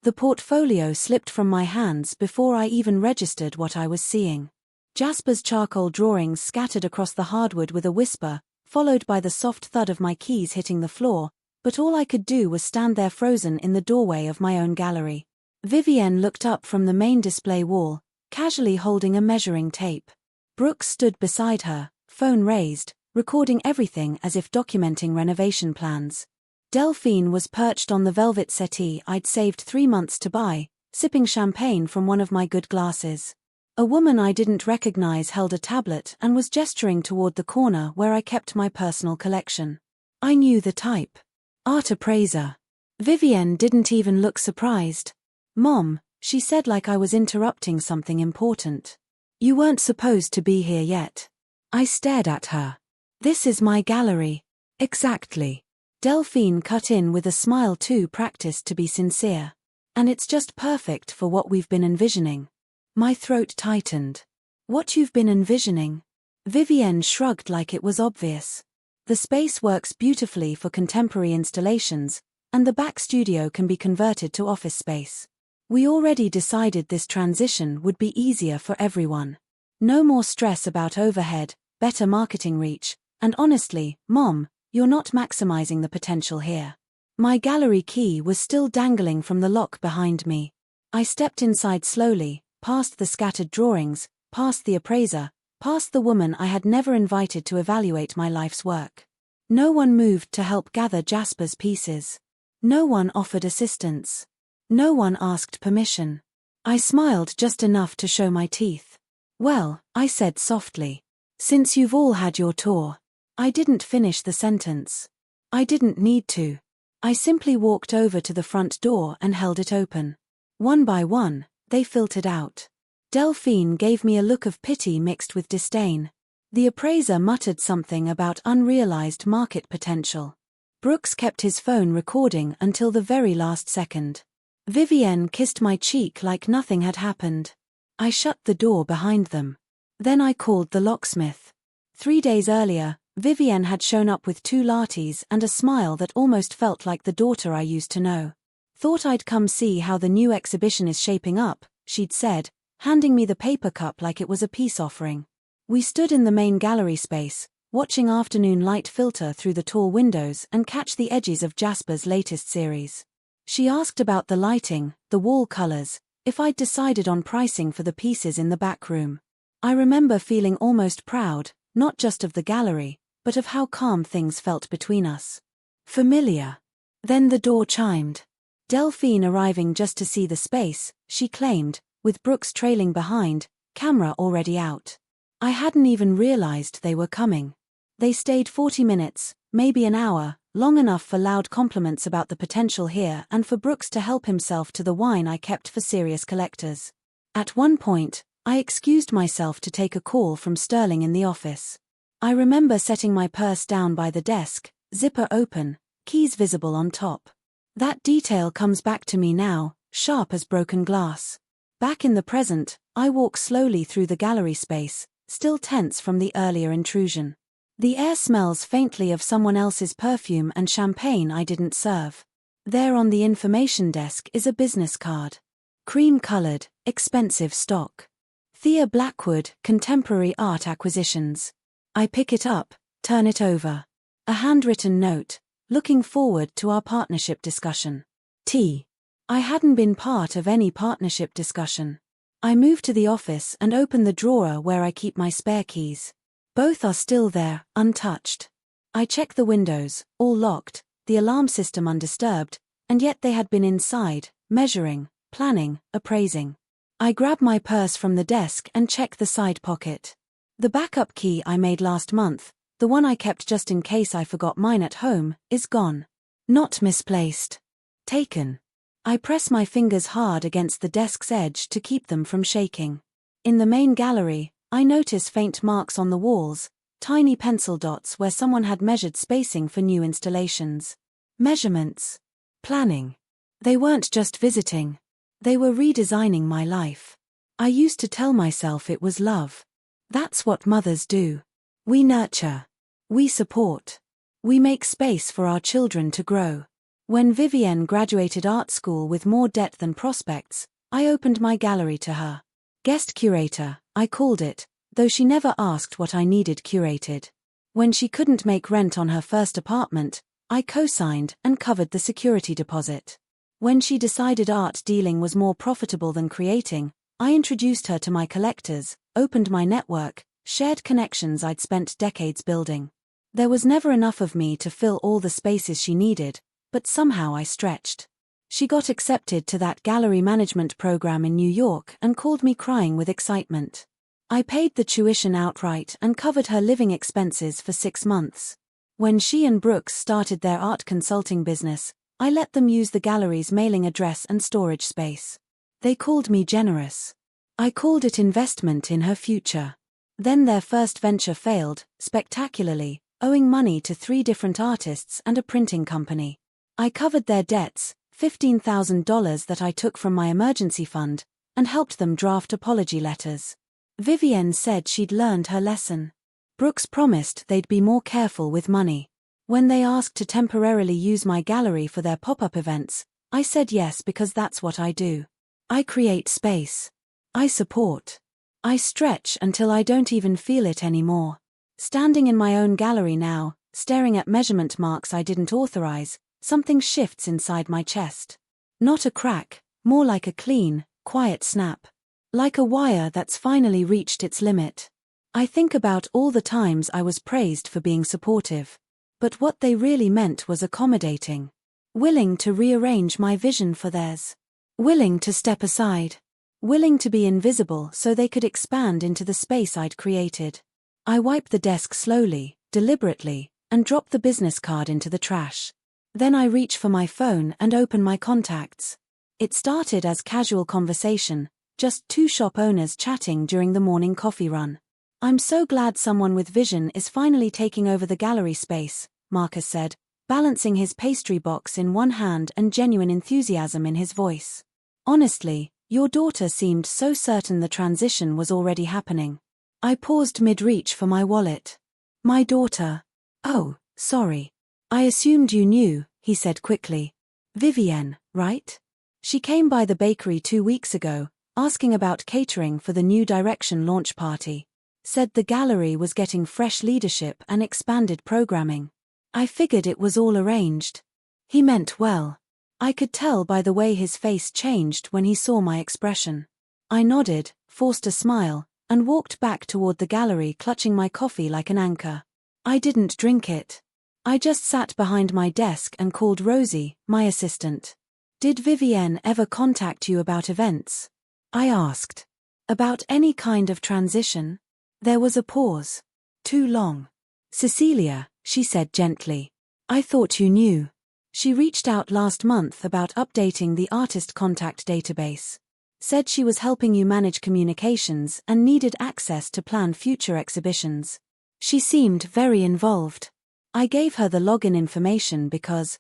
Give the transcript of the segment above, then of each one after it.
The portfolio slipped from my hands before I even registered what I was seeing. Jasper's charcoal drawings scattered across the hardwood with a whisper, followed by the soft thud of my keys hitting the floor, but all I could do was stand there frozen in the doorway of my own gallery. Vivienne looked up from the main display wall, casually holding a measuring tape. Brooks stood beside her, phone raised, recording everything as if documenting renovation plans. Delphine was perched on the velvet settee I'd saved 3 months to buy, sipping champagne from one of my good glasses. A woman I didn't recognize held a tablet and was gesturing toward the corner where I kept my personal collection. I knew the type. Art appraiser. Vivienne didn't even look surprised. "Mom," she said like I was interrupting something important. "You weren't supposed to be here yet." I stared at her. "This is my gallery." "Exactly." Delphine cut in with a smile too practiced to be sincere. "And it's just perfect for what we've been envisioning." My throat tightened. "What you've been envisioning?" Vivienne shrugged like it was obvious. "The space works beautifully for contemporary installations, and the back studio can be converted to office space. We already decided this transition would be easier for everyone. No more stress about overhead, better marketing reach, and honestly, Mom, you're not maximizing the potential here." My gallery key was still dangling from the lock behind me. I stepped inside slowly, past the scattered drawings, past the appraiser, past the woman I had never invited to evaluate my life's work. No one moved to help gather Jasper's pieces. No one offered assistance. No one asked permission. I smiled just enough to show my teeth. "Well," I said softly, "since you've all had your tour." I didn't finish the sentence. I didn't need to. I simply walked over to the front door and held it open. One by one, they filtered out. Delphine gave me a look of pity mixed with disdain. The appraiser muttered something about unrealized market potential. Brooks kept his phone recording until the very last second. Vivienne kissed my cheek like nothing had happened. I shut the door behind them. Then I called the locksmith. 3 days earlier, Vivienne had shown up with 2 lattes and a smile that almost felt like the daughter I used to know. "Thought I'd come see how the new exhibition is shaping up," she'd said, handing me the paper cup like it was a peace offering. We stood in the main gallery space, watching afternoon light filter through the tall windows and catch the edges of Jasper's latest series. She asked about the lighting, the wall colors, if I'd decided on pricing for the pieces in the back room. I remember feeling almost proud, not just of the gallery, but of how calm things felt between us. Familiar. Then the door chimed. Delphine arriving just to see the space, she claimed, with Brooks trailing behind, camera already out. I hadn't even realized they were coming. They stayed 40 minutes, maybe an hour, long enough for loud compliments about the potential here and for Brooks to help himself to the wine I kept for serious collectors. At one point, I excused myself to take a call from Sterling in the office. I remember setting my purse down by the desk, zipper open, keys visible on top. That detail comes back to me now, sharp as broken glass. Back in the present, I walk slowly through the gallery space, still tense from the earlier intrusion. The air smells faintly of someone else's perfume and champagne I didn't serve. There on the information desk is a business card. Cream-colored, expensive stock. Thea Blackwood, Contemporary Art Acquisitions. I pick it up, turn it over. A handwritten note, looking forward to our partnership discussion. T. I hadn't been part of any partnership discussion. I move to the office and open the drawer where I keep my spare keys. Both are still there, untouched. I check the windows, all locked, the alarm system undisturbed, and yet they had been inside, measuring, planning, appraising. I grab my purse from the desk and check the side pocket. The backup key I made last month, the one I kept just in case I forgot mine at home, is gone. Not misplaced. Taken. I press my fingers hard against the desk's edge to keep them from shaking. In the main gallery, I notice faint marks on the walls, tiny pencil dots where someone had measured spacing for new installations. Measurements. Planning. They weren't just visiting. They were redesigning my life. I used to tell myself it was love. That's what mothers do. We nurture. We support. We make space for our children to grow. When Vivienne graduated art school with more debt than prospects, I opened my gallery to her. Guest curator, I called it, though she never asked what I needed curated. When she couldn't make rent on her first apartment, I co-signed and covered the security deposit. When she decided art dealing was more profitable than creating, I introduced her to my collectors, opened my network, shared connections I'd spent decades building. There was never enough of me to fill all the spaces she needed, but somehow I stretched. She got accepted to that gallery management program in New York and called me crying with excitement. I paid the tuition outright and covered her living expenses for 6 months. When she and Brooks started their art consulting business, I let them use the gallery's mailing address and storage space. They called me generous. I called it investment in her future. Then their first venture failed, spectacularly, owing money to 3 different artists and a printing company. I covered their debts, $15,000 that I took from my emergency fund, and helped them draft apology letters. Vivienne said she'd learned her lesson. Brooks promised they'd be more careful with money. When they asked to temporarily use my gallery for their pop-up events, I said yes because that's what I do. I create space. I support. I stretch until I don't even feel it anymore. Standing in my own gallery now, staring at measurement marks I didn't authorize, something shifts inside my chest. Not a crack, more like a clean, quiet snap. Like a wire that's finally reached its limit. I think about all the times I was praised for being supportive. But what they really meant was accommodating. Willing to rearrange my vision for theirs. Willing to step aside. Willing to be invisible so they could expand into the space I'd created. I wiped the desk slowly, deliberately, and dropped the business card into the trash. Then I reach for my phone and open my contacts. It started as casual conversation, just 2 shop owners chatting during the morning coffee run. "I'm so glad someone with vision is finally taking over the gallery space," Marcus said, balancing his pastry box in one hand and genuine enthusiasm in his voice. "Honestly, your daughter seemed so certain the transition was already happening." I paused mid-reach for my wallet. "My daughter? Oh, sorry. I assumed you knew," he said quickly. "Vivienne, right? She came by the bakery 2 weeks ago, asking about catering for the New Direction launch party. Said the gallery was getting fresh leadership and expanded programming. I figured it was all arranged." He meant well. I could tell by the way his face changed when he saw my expression. I nodded, forced a smile, and walked back toward the gallery clutching my coffee like an anchor. I didn't drink it. I just sat behind my desk and called Rosie, my assistant. "Did Vivienne ever contact you about events?" I asked. "About any kind of transition?" There was a pause. Too long. "Cecilia," she said gently. "I thought you knew. She reached out last month about updating the artist contact database. Said she was helping you manage communications and needed access to plan future exhibitions. She seemed very involved. I gave her the login information because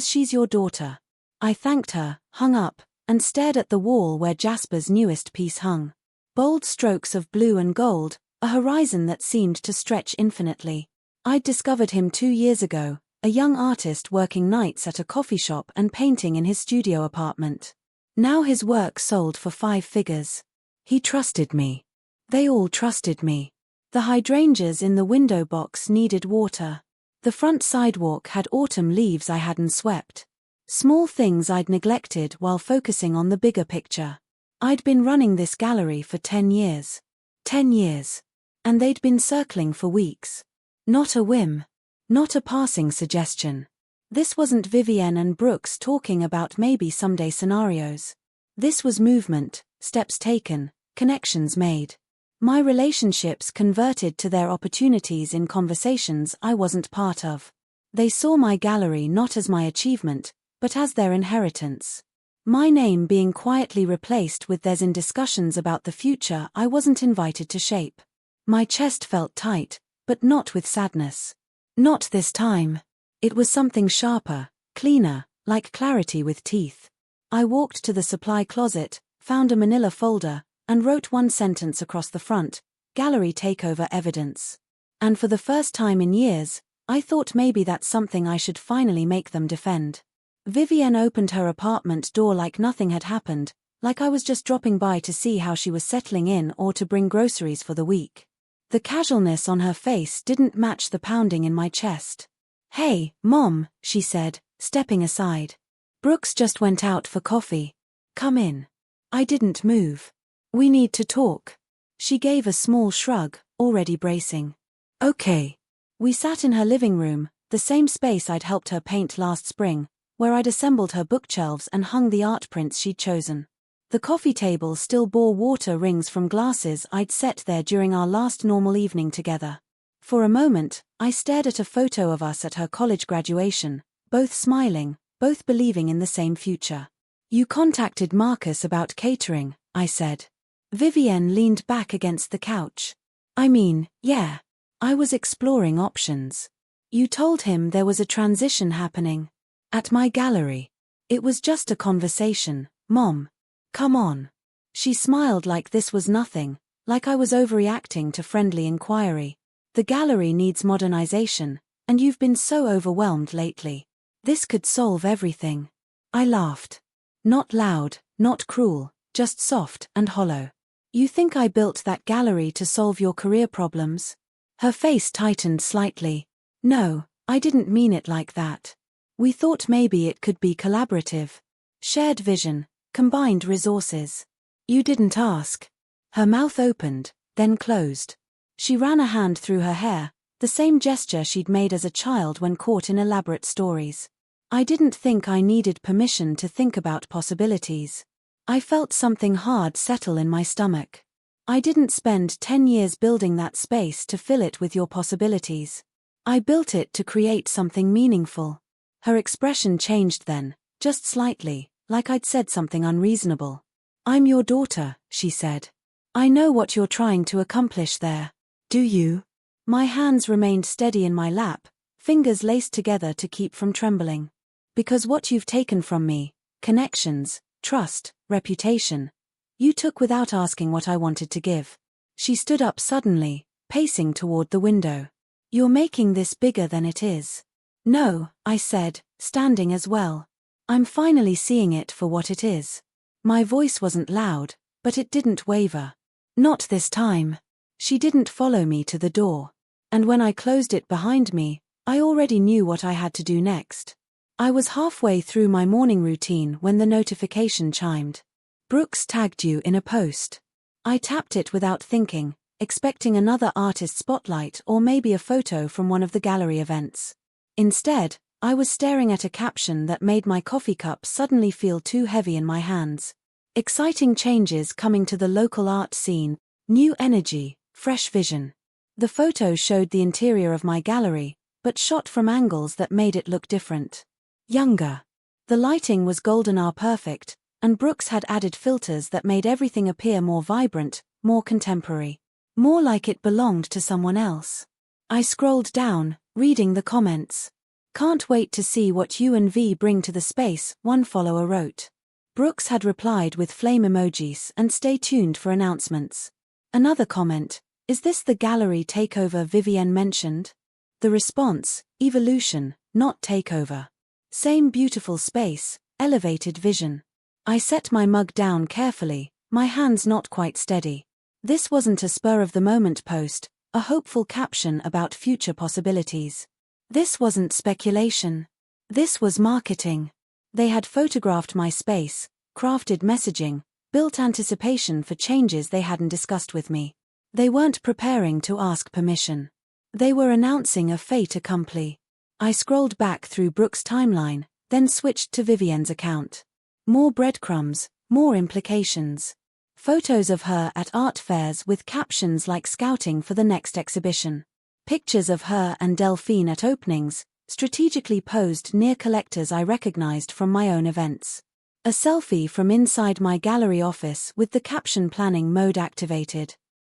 she's your daughter." I thanked her, hung up, and stared at the wall where Jasper's newest piece hung. Bold strokes of blue and gold, a horizon that seemed to stretch infinitely. I'd discovered him 2 years ago, a young artist working nights at a coffee shop and painting in his studio apartment. Now his work sold for 5 figures. He trusted me. They all trusted me. The hydrangeas in the window box needed water. The front sidewalk had autumn leaves I hadn't swept. Small things I'd neglected while focusing on the bigger picture. I'd been running this gallery for 10 years. 10 years. And they'd been circling for weeks. Not a whim. Not a passing suggestion. This wasn't Vivienne and Brooks talking about maybe someday scenarios. This was movement, steps taken, connections made. My relationships converted to their opportunities in conversations I wasn't part of. They saw my gallery not as my achievement, but as their inheritance. My name being quietly replaced with theirs in discussions about the future I wasn't invited to shape. My chest felt tight, but not with sadness. Not this time. It was something sharper, cleaner, like clarity with teeth. I walked to the supply closet, found a manila folder, and wrote one sentence across the front: "Gallery takeover evidence." And for the first time in years, I thought maybe that's something I should finally make them defend. Vivienne opened her apartment door like nothing had happened, like I was just dropping by to see how she was settling in or to bring groceries for the week. The casualness on her face didn't match the pounding in my chest. "Hey, Mom," she said, stepping aside. "Brooks just went out for coffee. Come in." I didn't move. "We need to talk." She gave a small shrug, already bracing. "Okay." We sat in her living room, the same space I'd helped her paint last spring, where I'd assembled her bookshelves and hung the art prints she'd chosen. The coffee table still bore water rings from glasses I'd set there during our last normal evening together. For a moment, I stared at a photo of us at her college graduation, both smiling, both believing in the same future. "You contacted Marcus about catering," I said. Vivienne leaned back against the couch. "I mean, yeah. I was exploring options." "You told him there was a transition happening?" "At my gallery. It was just a conversation, Mom. Come on." She smiled like this was nothing, like I was overreacting to friendly inquiry. "The gallery needs modernization, and you've been so overwhelmed lately. This could solve everything." I laughed. Not loud, not cruel, just soft and hollow. "You think I built that gallery to solve your career problems?" Her face tightened slightly. "No, I didn't mean it like that. We thought maybe it could be collaborative. Shared vision, combined resources." "You didn't ask." Her mouth opened, then closed. She ran a hand through her hair, the same gesture she'd made as a child when caught in elaborate stories. "I didn't think I needed permission to think about possibilities." I felt something hard settle in my stomach. "I didn't spend 10 years building that space to fill it with your possibilities. I built it to create something meaningful." Her expression changed then, just slightly, like I'd said something unreasonable. "I'm your daughter," she said. "I know what you're trying to accomplish there." "Do you?" My hands remained steady in my lap, fingers laced together to keep from trembling. "Because what you've taken from me, connections, trust, reputation, you took without asking what I wanted to give." She stood up suddenly, pacing toward the window. "You're making this bigger than it is." "No," I said, standing as well. "I'm finally seeing it for what it is." My voice wasn't loud, but it didn't waver. "Not this time." She didn't follow me to the door. And when I closed it behind me, I already knew what I had to do next. I was halfway through my morning routine when the notification chimed. "Brooks tagged you in a post." I tapped it without thinking, expecting another artist spotlight or maybe a photo from one of the gallery events. Instead, I was staring at a caption that made my coffee cup suddenly feel too heavy in my hands. "Exciting changes coming to the local art scene, new energy, fresh vision." The photo showed the interior of my gallery, but shot from angles that made it look different. Younger. The lighting was golden hour perfect, and Brooks had added filters that made everything appear more vibrant, more contemporary. More like it belonged to someone else. I scrolled down, reading the comments. "Can't wait to see what you and V bring to the space," one follower wrote. Brooks had replied with flame emojis and "stay tuned for announcements." Another comment, "Is this the gallery takeover Vivienne mentioned?" The response, "Evolution, not takeover." Same beautiful space, elevated vision. I set my mug down carefully, my hands not quite steady. This wasn't a spur-of-the-moment post, a hopeful caption about future possibilities. This wasn't speculation. This was marketing. They had photographed my space, crafted messaging, built anticipation for changes they hadn't discussed with me. They weren't preparing to ask permission. They were announcing a fait accompli. I scrolled back through Brooks' timeline, then switched to Vivienne's account. More breadcrumbs, more implications. Photos of her at art fairs with captions like "scouting for the next exhibition." Pictures of her and Delphine at openings, strategically posed near collectors I recognized from my own events. A selfie from inside my gallery office with the caption "planning mode" activated.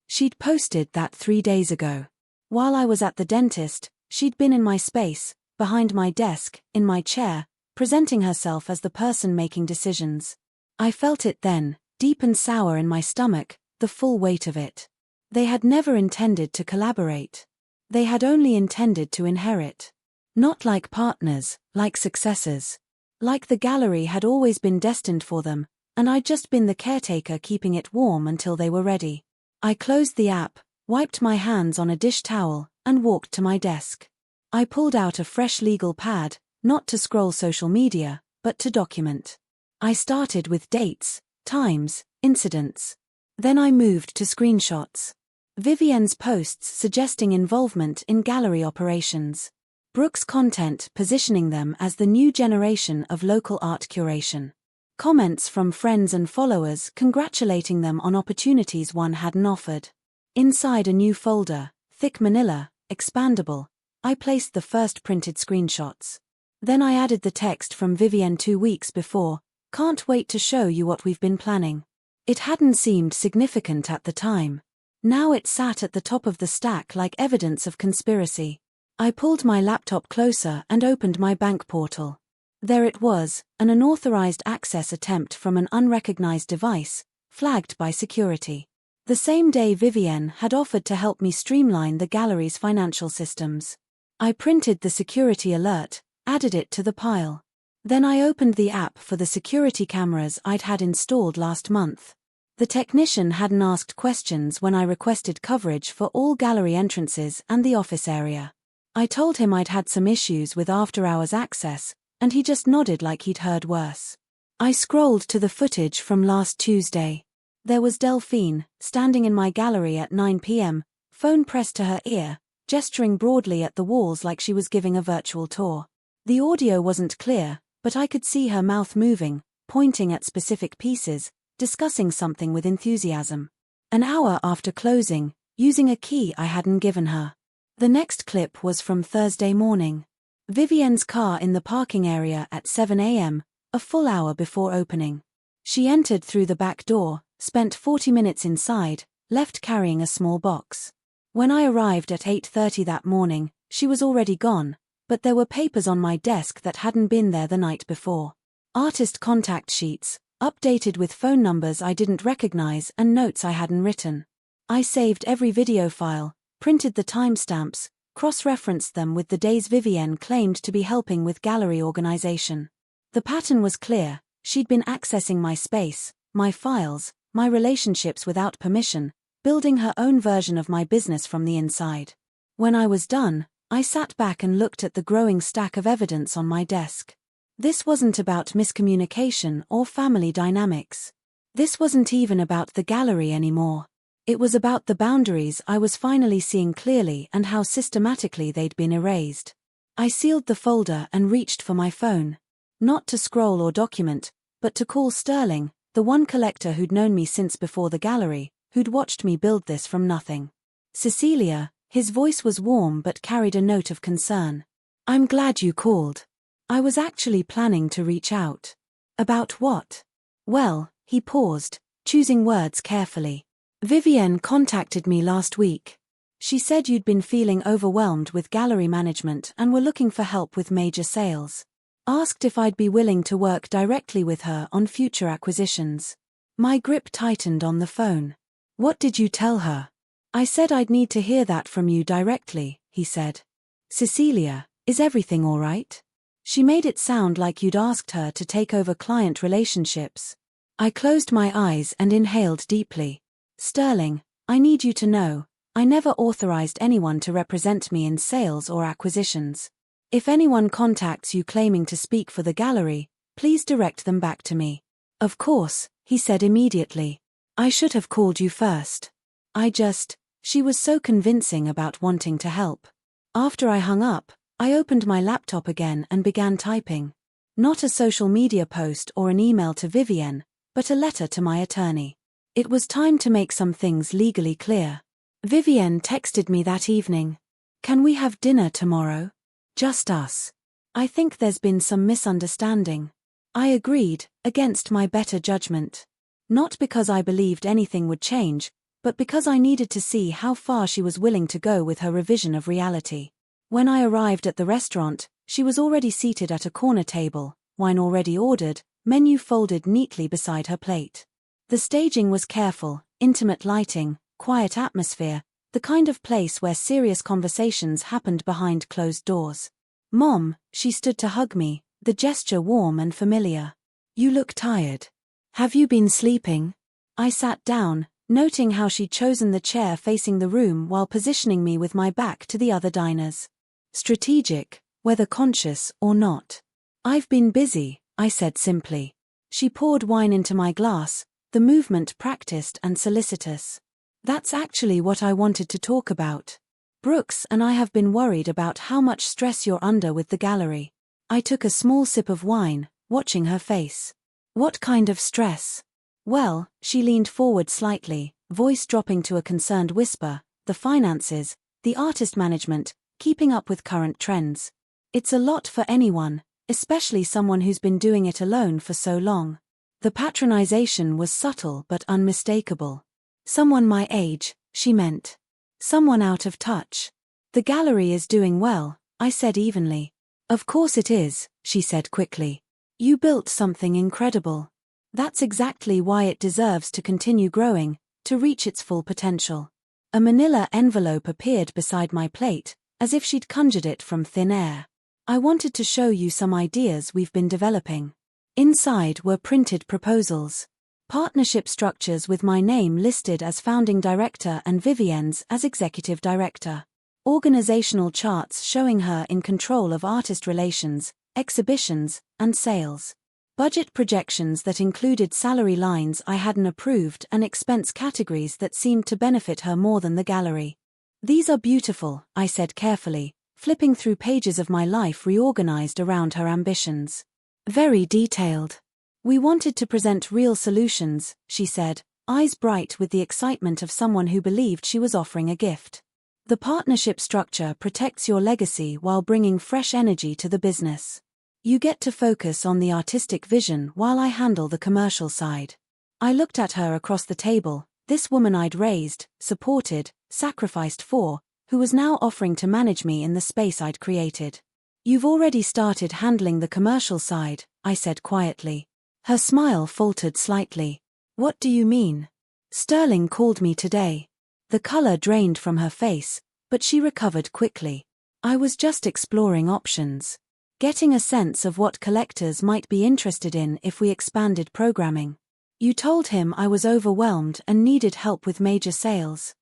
She'd posted that 3 days ago. While I was at the dentist, she'd been in my space, behind my desk, in my chair, presenting herself as the person making decisions. I felt it then, deep and sour in my stomach, the full weight of it. They had never intended to collaborate. They had only intended to inherit. Not like partners, like successors. Like the gallery had always been destined for them, and I'd just been the caretaker keeping it warm until they were ready. I closed the app, wiped my hands on a dish towel, and walked to my desk. I pulled out a fresh legal pad, not to scroll social media, but to document. I started with dates, times, incidents. Then I moved to screenshots. Vivienne's posts suggesting involvement in gallery operations. Brooks' content positioning them as the new generation of local art curation. Comments from friends and followers congratulating them on opportunities one hadn't offered. Inside a new folder, thick manila, expandable, I placed the first printed screenshots. Then I added the text from Vivienne 2 weeks before, "Can't wait to show you what we've been planning." It hadn't seemed significant at the time. Now it sat at the top of the stack like evidence of conspiracy. I pulled my laptop closer and opened my bank portal. There it was, an unauthorized access attempt from an unrecognized device, flagged by security. The same day Vivienne had offered to help me streamline the gallery's financial systems. I printed the security alert, added it to the pile. Then I opened the app for the security cameras I'd had installed last month. The technician hadn't asked questions when I requested coverage for all gallery entrances and the office area. I told him I'd had some issues with after-hours access, and he just nodded like he'd heard worse. I scrolled to the footage from last Tuesday. There was Delphine, standing in my gallery at 9 p.m., phone pressed to her ear, gesturing broadly at the walls like she was giving a virtual tour. The audio wasn't clear, but I could see her mouth moving, pointing at specific pieces, discussing something with enthusiasm. An hour after closing, using a key I hadn't given her. The next clip was from Thursday morning. Vivienne's car in the parking area at 7 a.m., a full hour before opening. She entered through the back door, spent 40 minutes inside, left carrying a small box. When I arrived at 8:30 that morning, she was already gone, but there were papers on my desk that hadn't been there the night before. Artist contact sheets, updated with phone numbers I didn't recognize and notes I hadn't written. I saved every video file, printed the timestamps, cross-referenced them with the days Vivienne claimed to be helping with gallery organization. The pattern was clear: she'd been accessing my space, my files, my relationships without permission, building her own version of my business from the inside. When I was done, I sat back and looked at the growing stack of evidence on my desk. This wasn't about miscommunication or family dynamics. This wasn't even about the gallery anymore. It was about the boundaries I was finally seeing clearly and how systematically they'd been erased. I sealed the folder and reached for my phone. Not to scroll or document, but to call Sterling, the one collector who'd known me since before the gallery, who'd watched me build this from nothing. "Cecilia," his voice was warm but carried a note of concern. "I'm glad you called. I was actually planning to reach out." "About what?" "Well," he paused, choosing words carefully. "Vivienne contacted me last week. She said you'd been feeling overwhelmed with gallery management and were looking for help with major sales. Asked if I'd be willing to work directly with her on future acquisitions." My grip tightened on the phone. "What did you tell her?" "I said I'd need to hear that from you directly," he said. "Cecilia, is everything all right?" She made it sound like you'd asked her to take over client relationships. I closed my eyes and inhaled deeply. "Sterling, I need you to know, I never authorized anyone to represent me in sales or acquisitions. If anyone contacts you claiming to speak for the gallery, please direct them back to me." "Of course," he said immediately. "I should have called you first. She was so convincing about wanting to help." After I hung up, I opened my laptop again and began typing. Not a social media post or an email to Vivienne, but a letter to my attorney. It was time to make some things legally clear. Vivienne texted me that evening. "Can we have dinner tomorrow? Just us. I think there's been some misunderstanding." I agreed, against my better judgment. Not because I believed anything would change, but because I needed to see how far she was willing to go with her revision of reality. When I arrived at the restaurant, she was already seated at a corner table, wine already ordered, menu folded neatly beside her plate. The staging was careful, intimate lighting, quiet atmosphere, The kind of place where serious conversations happened behind closed doors. "Mom," she stood to hug me, the gesture warm and familiar. "You look tired. Have you been sleeping?" I sat down, noting how she'd chosen the chair facing the room while positioning me with my back to the other diners. Strategic, whether conscious or not. "I've been busy," I said simply. She poured wine into my glass, the movement practiced and solicitous. "That's actually what I wanted to talk about. Brooks and I have been worried about how much stress you're under with the gallery." I took a small sip of wine, watching her face. "What kind of stress?" "Well," she leaned forward slightly, voice dropping to a concerned whisper, "the finances, the artist management, keeping up with current trends. It's a lot for anyone, especially someone who's been doing it alone for so long." The patronization was subtle but unmistakable. "Someone my age," she meant. "Someone out of touch." "The gallery is doing well," I said evenly. "Of course it is," she said quickly. "You built something incredible. That's exactly why it deserves to continue growing, to reach its full potential." A manila envelope appeared beside my plate, as if she'd conjured it from thin air. "I wanted to show you some ideas we've been developing." Inside were printed proposals. Partnership structures with my name listed as founding director and Vivienne's as executive director. Organizational charts showing her in control of artist relations, exhibitions, and sales. Budget projections that included salary lines I hadn't approved and expense categories that seemed to benefit her more than the gallery. "These are beautiful," I said carefully, flipping through pages of my life reorganized around her ambitions. "Very detailed." "We wanted to present real solutions," she said, eyes bright with the excitement of someone who believed she was offering a gift. "The partnership structure protects your legacy while bringing fresh energy to the business. You get to focus on the artistic vision while I handle the commercial side." I looked at her across the table, this woman I'd raised, supported, sacrificed for, who was now offering to manage me in the space I'd created. "You've already started handling the commercial side," I said quietly. Her smile faltered slightly. "What do you mean?" "Sterling called me today." The color drained from her face, but she recovered quickly. "I was just exploring options. Getting a sense of what collectors might be interested in if we expanded programming. You told him I was overwhelmed and needed help with major sales."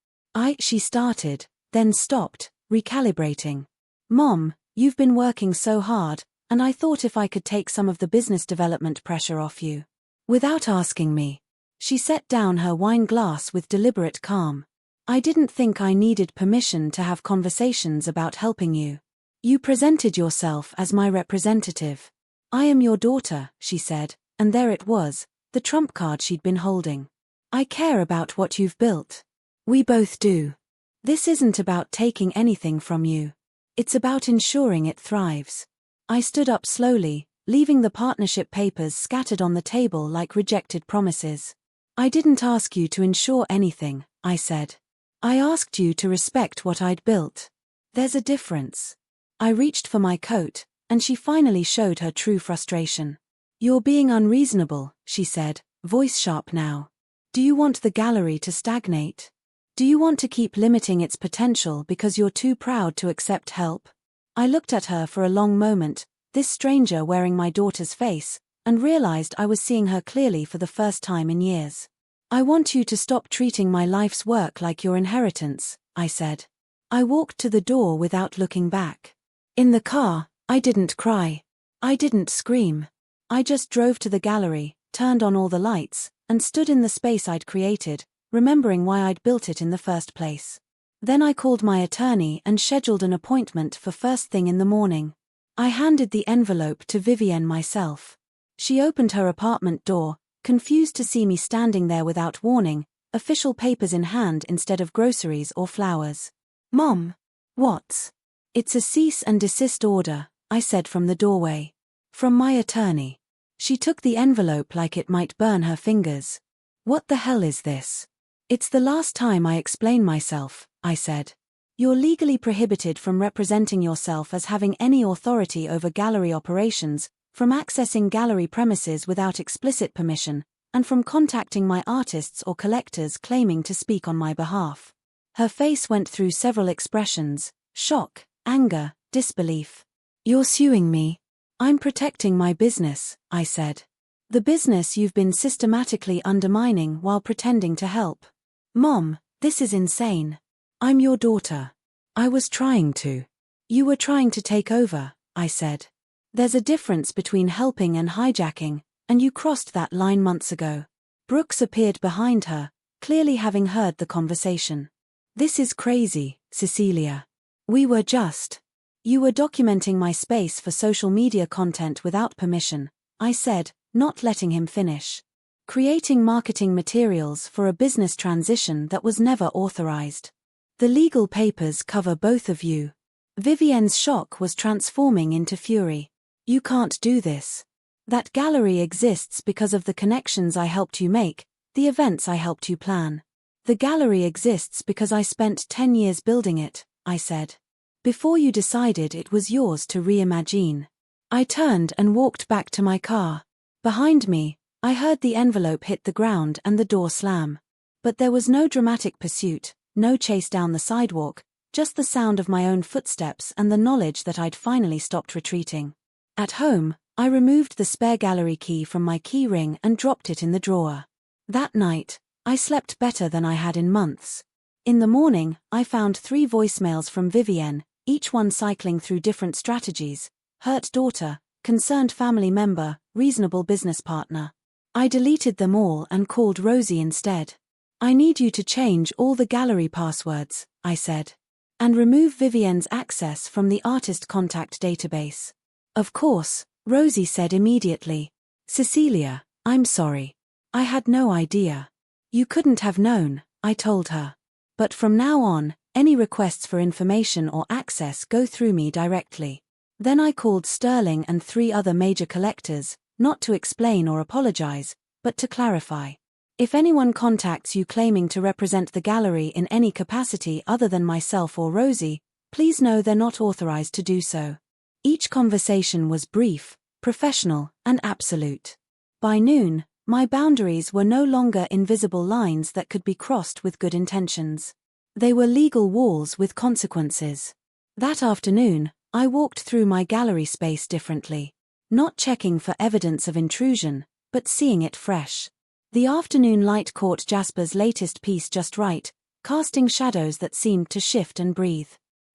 She started, then stopped, recalibrating. "Mom, you've been working so hard, and I thought if I could take some of the business development pressure off you." Without asking me. She set down her wine glass with deliberate calm. "I didn't think I needed permission to have conversations about helping you. You presented yourself as my representative. I am your daughter," she said, and there it was, the trump card she'd been holding. "I care about what you've built. We both do. This isn't about taking anything from you. It's about ensuring it thrives." I stood up slowly, leaving the partnership papers scattered on the table like rejected promises. "I didn't ask you to ensure anything," I said. "I asked you to respect what I'd built. There's a difference." I reached for my coat, and she finally showed her true frustration. "You're being unreasonable," she said, voice sharp now. "Do you want the gallery to stagnate? Do you want to keep limiting its potential because you're too proud to accept help?" I looked at her for a long moment, this stranger wearing my daughter's face, and realized I was seeing her clearly for the first time in years. "I want you to stop treating my life's work like your inheritance," I said. I walked to the door without looking back. In the car, I didn't cry. I didn't scream. I just drove to the gallery, turned on all the lights, and stood in the space I'd created, remembering why I'd built it in the first place. Then I called my attorney and scheduled an appointment for first thing in the morning. I handed the envelope to Vivienne myself. She opened her apartment door, confused to see me standing there without warning, official papers in hand instead of groceries or flowers. "Mom, what's?" "It's a cease and desist order," I said from the doorway. "From my attorney." She took the envelope like it might burn her fingers. "What the hell is this?" "It's the last time I explain myself," I said. "You're legally prohibited from representing yourself as having any authority over gallery operations, from accessing gallery premises without explicit permission, and from contacting my artists or collectors claiming to speak on my behalf." Her face went through several expressions: shock, anger, disbelief. "You're suing me?" "I'm protecting my business," I said. "The business you've been systematically undermining while pretending to help." "Mom, this is insane. I'm your daughter." "I was trying to." "You were trying to take over," I said. "There's a difference between helping and hijacking, and you crossed that line months ago." Brooks appeared behind her, clearly having heard the conversation. "This is crazy, Cecilia. We were just—" "You were documenting my space for social media content without permission," I said, not letting him finish. "Creating marketing materials for a business transition that was never authorized. The legal papers cover both of you." Vivienne's shock was transforming into fury. "You can't do this. That gallery exists because of the connections I helped you make, the events I helped you plan. The gallery exists because I spent 10 years building it," I said. "Before you decided it was yours to reimagine." I turned and walked back to my car. Behind me, I heard the envelope hit the ground and the door slam. But there was no dramatic pursuit, no chase down the sidewalk, just the sound of my own footsteps and the knowledge that I'd finally stopped retreating. At home, I removed the spare gallery key from my key ring and dropped it in the drawer. That night, I slept better than I had in months. In the morning, I found 3 voicemails from Vivienne, each one cycling through different strategies: hurt daughter, concerned family member, reasonable business partner. I deleted them all and called Rosie instead. "I need you to change all the gallery passwords," I said. "And remove Vivienne's access from the artist contact database." "Of course," Rosie said immediately. "Cecilia, I'm sorry. I had no idea." "You couldn't have known," I told her. "But from now on, any requests for information or access go through me directly." Then I called Sterling and 3 other major collectors, not to explain or apologize, but to clarify. "If anyone contacts you claiming to represent the gallery in any capacity other than myself or Rosie, please know they're not authorized to do so." Each conversation was brief, professional, and absolute. By noon, my boundaries were no longer invisible lines that could be crossed with good intentions. They were legal walls with consequences. That afternoon, I walked through my gallery space differently. Not checking for evidence of intrusion, but seeing it fresh. The afternoon light caught Jasper's latest piece just right, casting shadows that seemed to shift and breathe.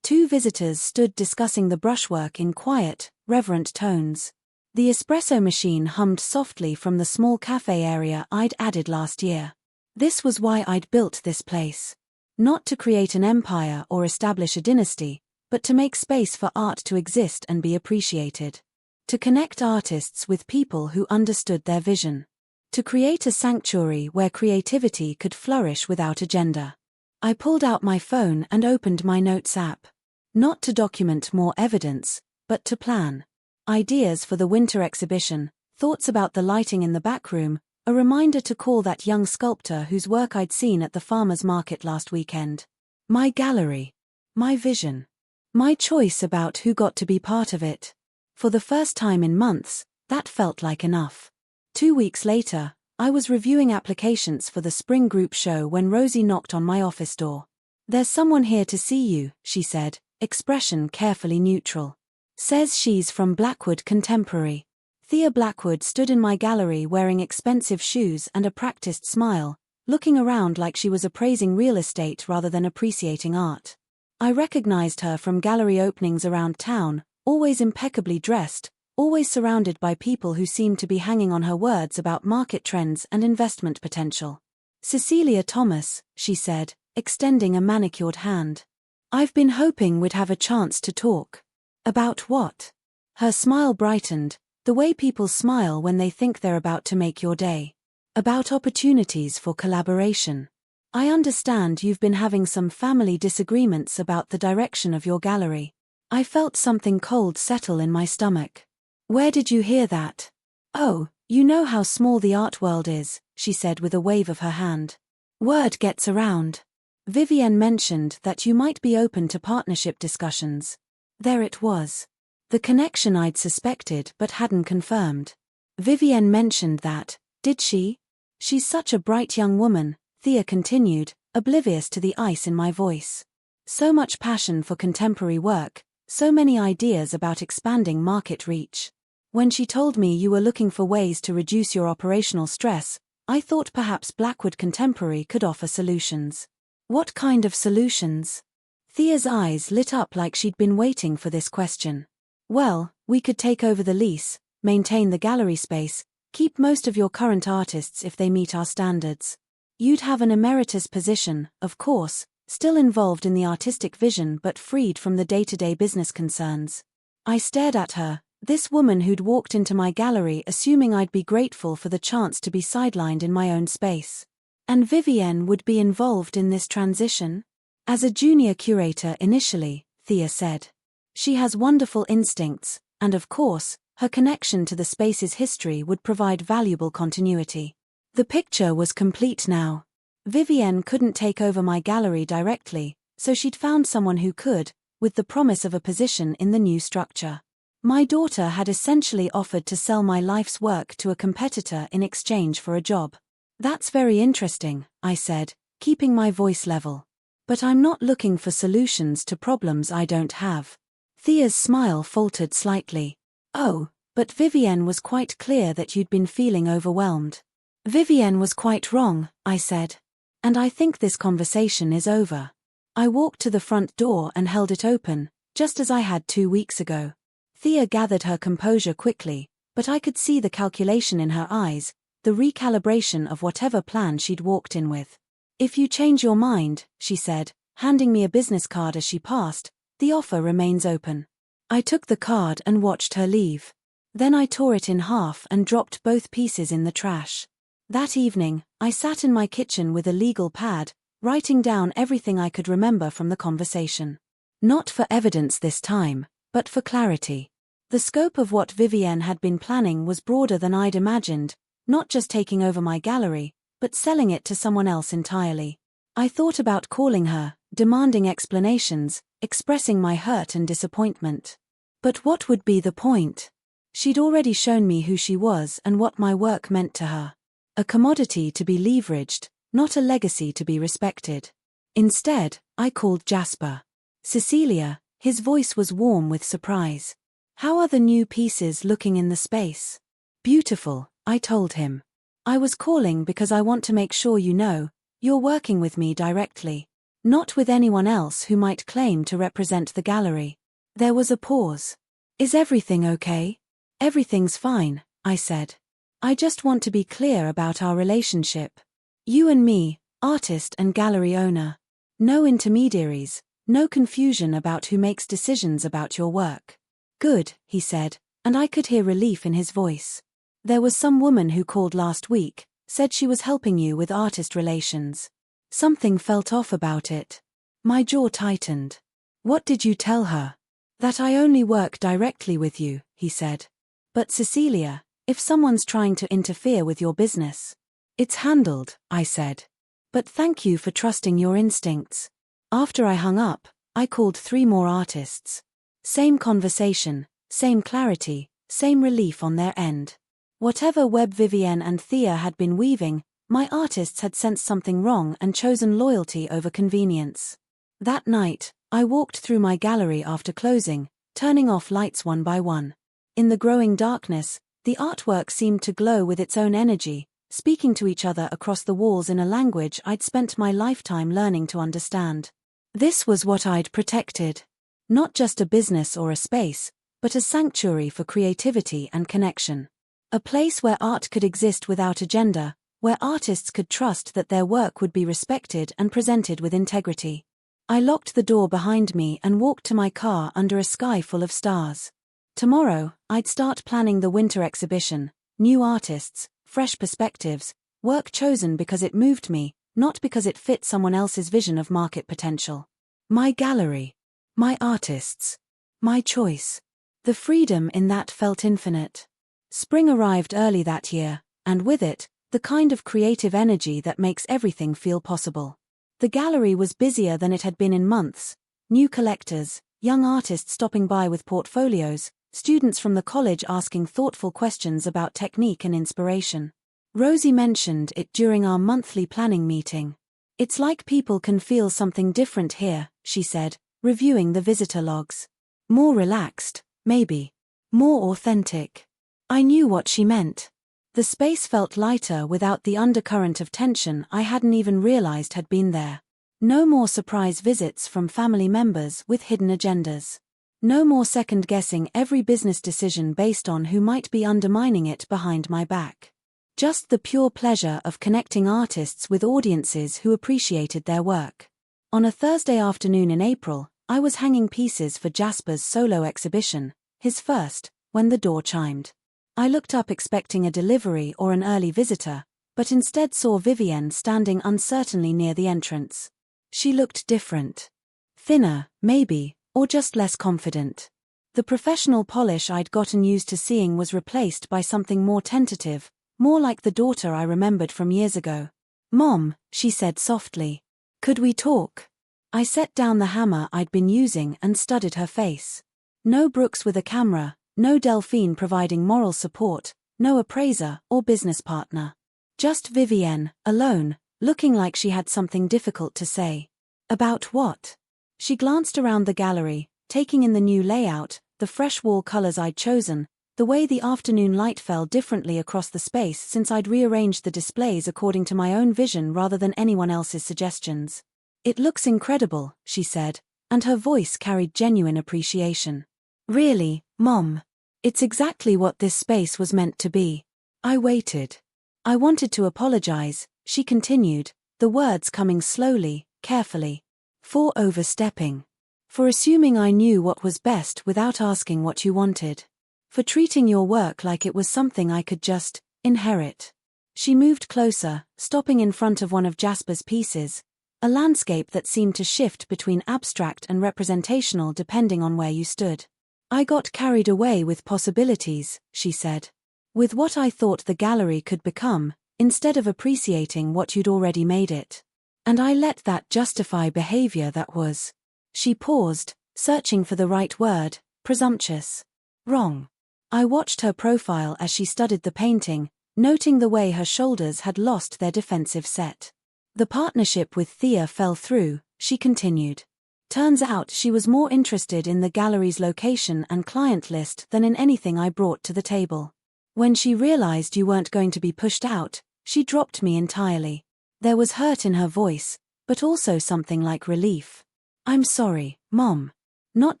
2 visitors stood discussing the brushwork in quiet, reverent tones. The espresso machine hummed softly from the small cafe area I'd added last year. This was why I'd built this place. Not to create an empire or establish a dynasty, but to make space for art to exist and be appreciated. To connect artists with people who understood their vision. To create a sanctuary where creativity could flourish without agenda. I pulled out my phone and opened my notes app. Not to document more evidence, but to plan. Ideas for the winter exhibition, thoughts about the lighting in the back room, a reminder to call that young sculptor whose work I'd seen at the farmer's market last weekend. My gallery. My vision. My choice about who got to be part of it. For the first time in months, that felt like enough. 2 weeks later, I was reviewing applications for the spring group show when Rosie knocked on my office door. "There's someone here to see you," she said, expression carefully neutral. "Says she's from Blackwood Contemporary." Thea Blackwood stood in my gallery wearing expensive shoes and a practiced smile, looking around like she was appraising real estate rather than appreciating art. I recognized her from gallery openings around town, always impeccably dressed, always surrounded by people who seemed to be hanging on her words about market trends and investment potential. "Cecilia Thomas," she said, extending a manicured hand. "I've been hoping we'd have a chance to talk." "About what?" Her smile brightened, the way people smile when they think they're about to make your day. "About opportunities for collaboration. I understand you've been having some family disagreements about the direction of your gallery." I felt something cold settle in my stomach. "Where did you hear that?" "Oh, you know how small the art world is," she said with a wave of her hand. "Word gets around. Vivienne mentioned that you might be open to partnership discussions." There it was. The connection I'd suspected but hadn't confirmed. Vivienne mentioned that, did she? "She's such a bright young woman," Thea continued, oblivious to the ice in my voice. So much passion for contemporary work, so many ideas about expanding market reach. When she told me you were looking for ways to reduce your operational stress, I thought perhaps Blackwood Contemporary could offer solutions. What kind of solutions? Thea's eyes lit up like she'd been waiting for this question. Well, we could take over the lease, maintain the gallery space, keep most of your current artists if they meet our standards. You'd have an emeritus position, of course, still involved in the artistic vision but freed from the day-to-day business concerns. I stared at her, this woman who'd walked into my gallery assuming I'd be grateful for the chance to be sidelined in my own space. And Vivienne would be involved in this transition? As a junior curator initially, Thea said. She has wonderful instincts, and of course, her connection to the space's history would provide valuable continuity. The picture was complete now. Vivienne couldn't take over my gallery directly, so she'd found someone who could, with the promise of a position in the new structure. My daughter had essentially offered to sell my life's work to a competitor in exchange for a job. That's very interesting, I said, keeping my voice level. But I'm not looking for solutions to problems I don't have. Thea's smile faltered slightly. Oh, but Vivienne was quite clear that you'd been feeling overwhelmed. Vivienne was quite wrong, I said. And I think this conversation is over. I walked to the front door and held it open, just as I had 2 weeks ago. Thea gathered her composure quickly, but I could see the calculation in her eyes, the recalibration of whatever plan she'd walked in with. If you change your mind, she said, handing me a business card as she passed, the offer remains open. I took the card and watched her leave. Then I tore it in half and dropped both pieces in the trash. That evening, I sat in my kitchen with a legal pad, writing down everything I could remember from the conversation. Not for evidence this time, but for clarity. The scope of what Vivienne had been planning was broader than I'd imagined, not just taking over my gallery, but selling it to someone else entirely. I thought about calling her, demanding explanations, expressing my hurt and disappointment. But what would be the point? She'd already shown me who she was and what my work meant to her. A commodity to be leveraged, not a legacy to be respected. Instead, I called Jasper. Cecilia, his voice was warm with surprise. How are the new pieces looking in the space? Beautiful, I told him. I was calling because I want to make sure you know, you're working with me directly. Not with anyone else who might claim to represent the gallery. There was a pause. Is everything okay? Everything's fine, I said. I just want to be clear about our relationship. You and me, artist and gallery owner. No intermediaries, no confusion about who makes decisions about your work. Good, he said, and I could hear relief in his voice. There was some woman who called last week, said she was helping you with artist relations. Something felt off about it. My jaw tightened. What did you tell her? That I only work directly with you, he said. But Cecilia, if someone's trying to interfere with your business. It's handled, I said. But thank you for trusting your instincts. After I hung up, I called 3 more artists. Same conversation, same clarity, same relief on their end. Whatever web Vivienne and Thea had been weaving, my artists had sensed something wrong and chosen loyalty over convenience. That night, I walked through my gallery after closing, turning off lights one by one. In the growing darkness, the artwork seemed to glow with its own energy, speaking to each other across the walls in a language I'd spent my lifetime learning to understand. This was what I'd protected. Not just a business or a space, but a sanctuary for creativity and connection. A place where art could exist without agenda, where artists could trust that their work would be respected and presented with integrity. I locked the door behind me and walked to my car under a sky full of stars. Tomorrow, I'd start planning the winter exhibition, new artists, fresh perspectives, work chosen because it moved me, not because it fit someone else's vision of market potential. My gallery. My artists. My choice. The freedom in that felt infinite. Spring arrived early that year, and with it, the kind of creative energy that makes everything feel possible. The gallery was busier than it had been in months. New collectors, young artists stopping by with portfolios, students from the college asking thoughtful questions about technique and inspiration. Rosie mentioned it during our monthly planning meeting. It's like people can feel something different here, she said, reviewing the visitor logs. More relaxed, maybe. More authentic. I knew what she meant. The space felt lighter without the undercurrent of tension I hadn't even realized had been there. No more surprise visits from family members with hidden agendas. No more second-guessing every business decision based on who might be undermining it behind my back. Just the pure pleasure of connecting artists with audiences who appreciated their work. On a Thursday afternoon in April, I was hanging pieces for Jasper's solo exhibition, his first, when the door chimed. I looked up expecting a delivery or an early visitor, but instead saw Vivienne standing uncertainly near the entrance. She looked different. Thinner, maybe, or just less confident. The professional polish I'd gotten used to seeing was replaced by something more tentative, more like the daughter I remembered from years ago. "Mom," she said softly. "Could we talk?" I set down the hammer I'd been using and studied her face. No Brooks with a camera, no Delphine providing moral support, no appraiser or business partner. Just Vivienne, alone, looking like she had something difficult to say. About what? She glanced around the gallery, taking in the new layout, the fresh wall colors I'd chosen, the way the afternoon light fell differently across the space since I'd rearranged the displays according to my own vision rather than anyone else's suggestions. "It looks incredible," she said, and her voice carried genuine appreciation. "Really, Mom? It's exactly what this space was meant to be." I waited. "I wanted to apologize," she continued, the words coming slowly, carefully. "For overstepping. For assuming I knew what was best without asking what you wanted. For treating your work like it was something I could just inherit." She moved closer, stopping in front of one of Jasper's pieces, a landscape that seemed to shift between abstract and representational depending on where you stood. "I got carried away with possibilities," she said. "With what I thought the gallery could become, instead of appreciating what you'd already made it. And I let that justify behavior that was." She paused, searching for the right word, presumptuous. Wrong. I watched her profile as she studied the painting, noting the way her shoulders had lost their defensive set. "The partnership with Thea fell through," she continued. "Turns out she was more interested in the gallery's location and client list than in anything I brought to the table. When she realized you weren't going to be pushed out, she dropped me entirely." There was hurt in her voice, but also something like relief. "I'm sorry, Mom. Not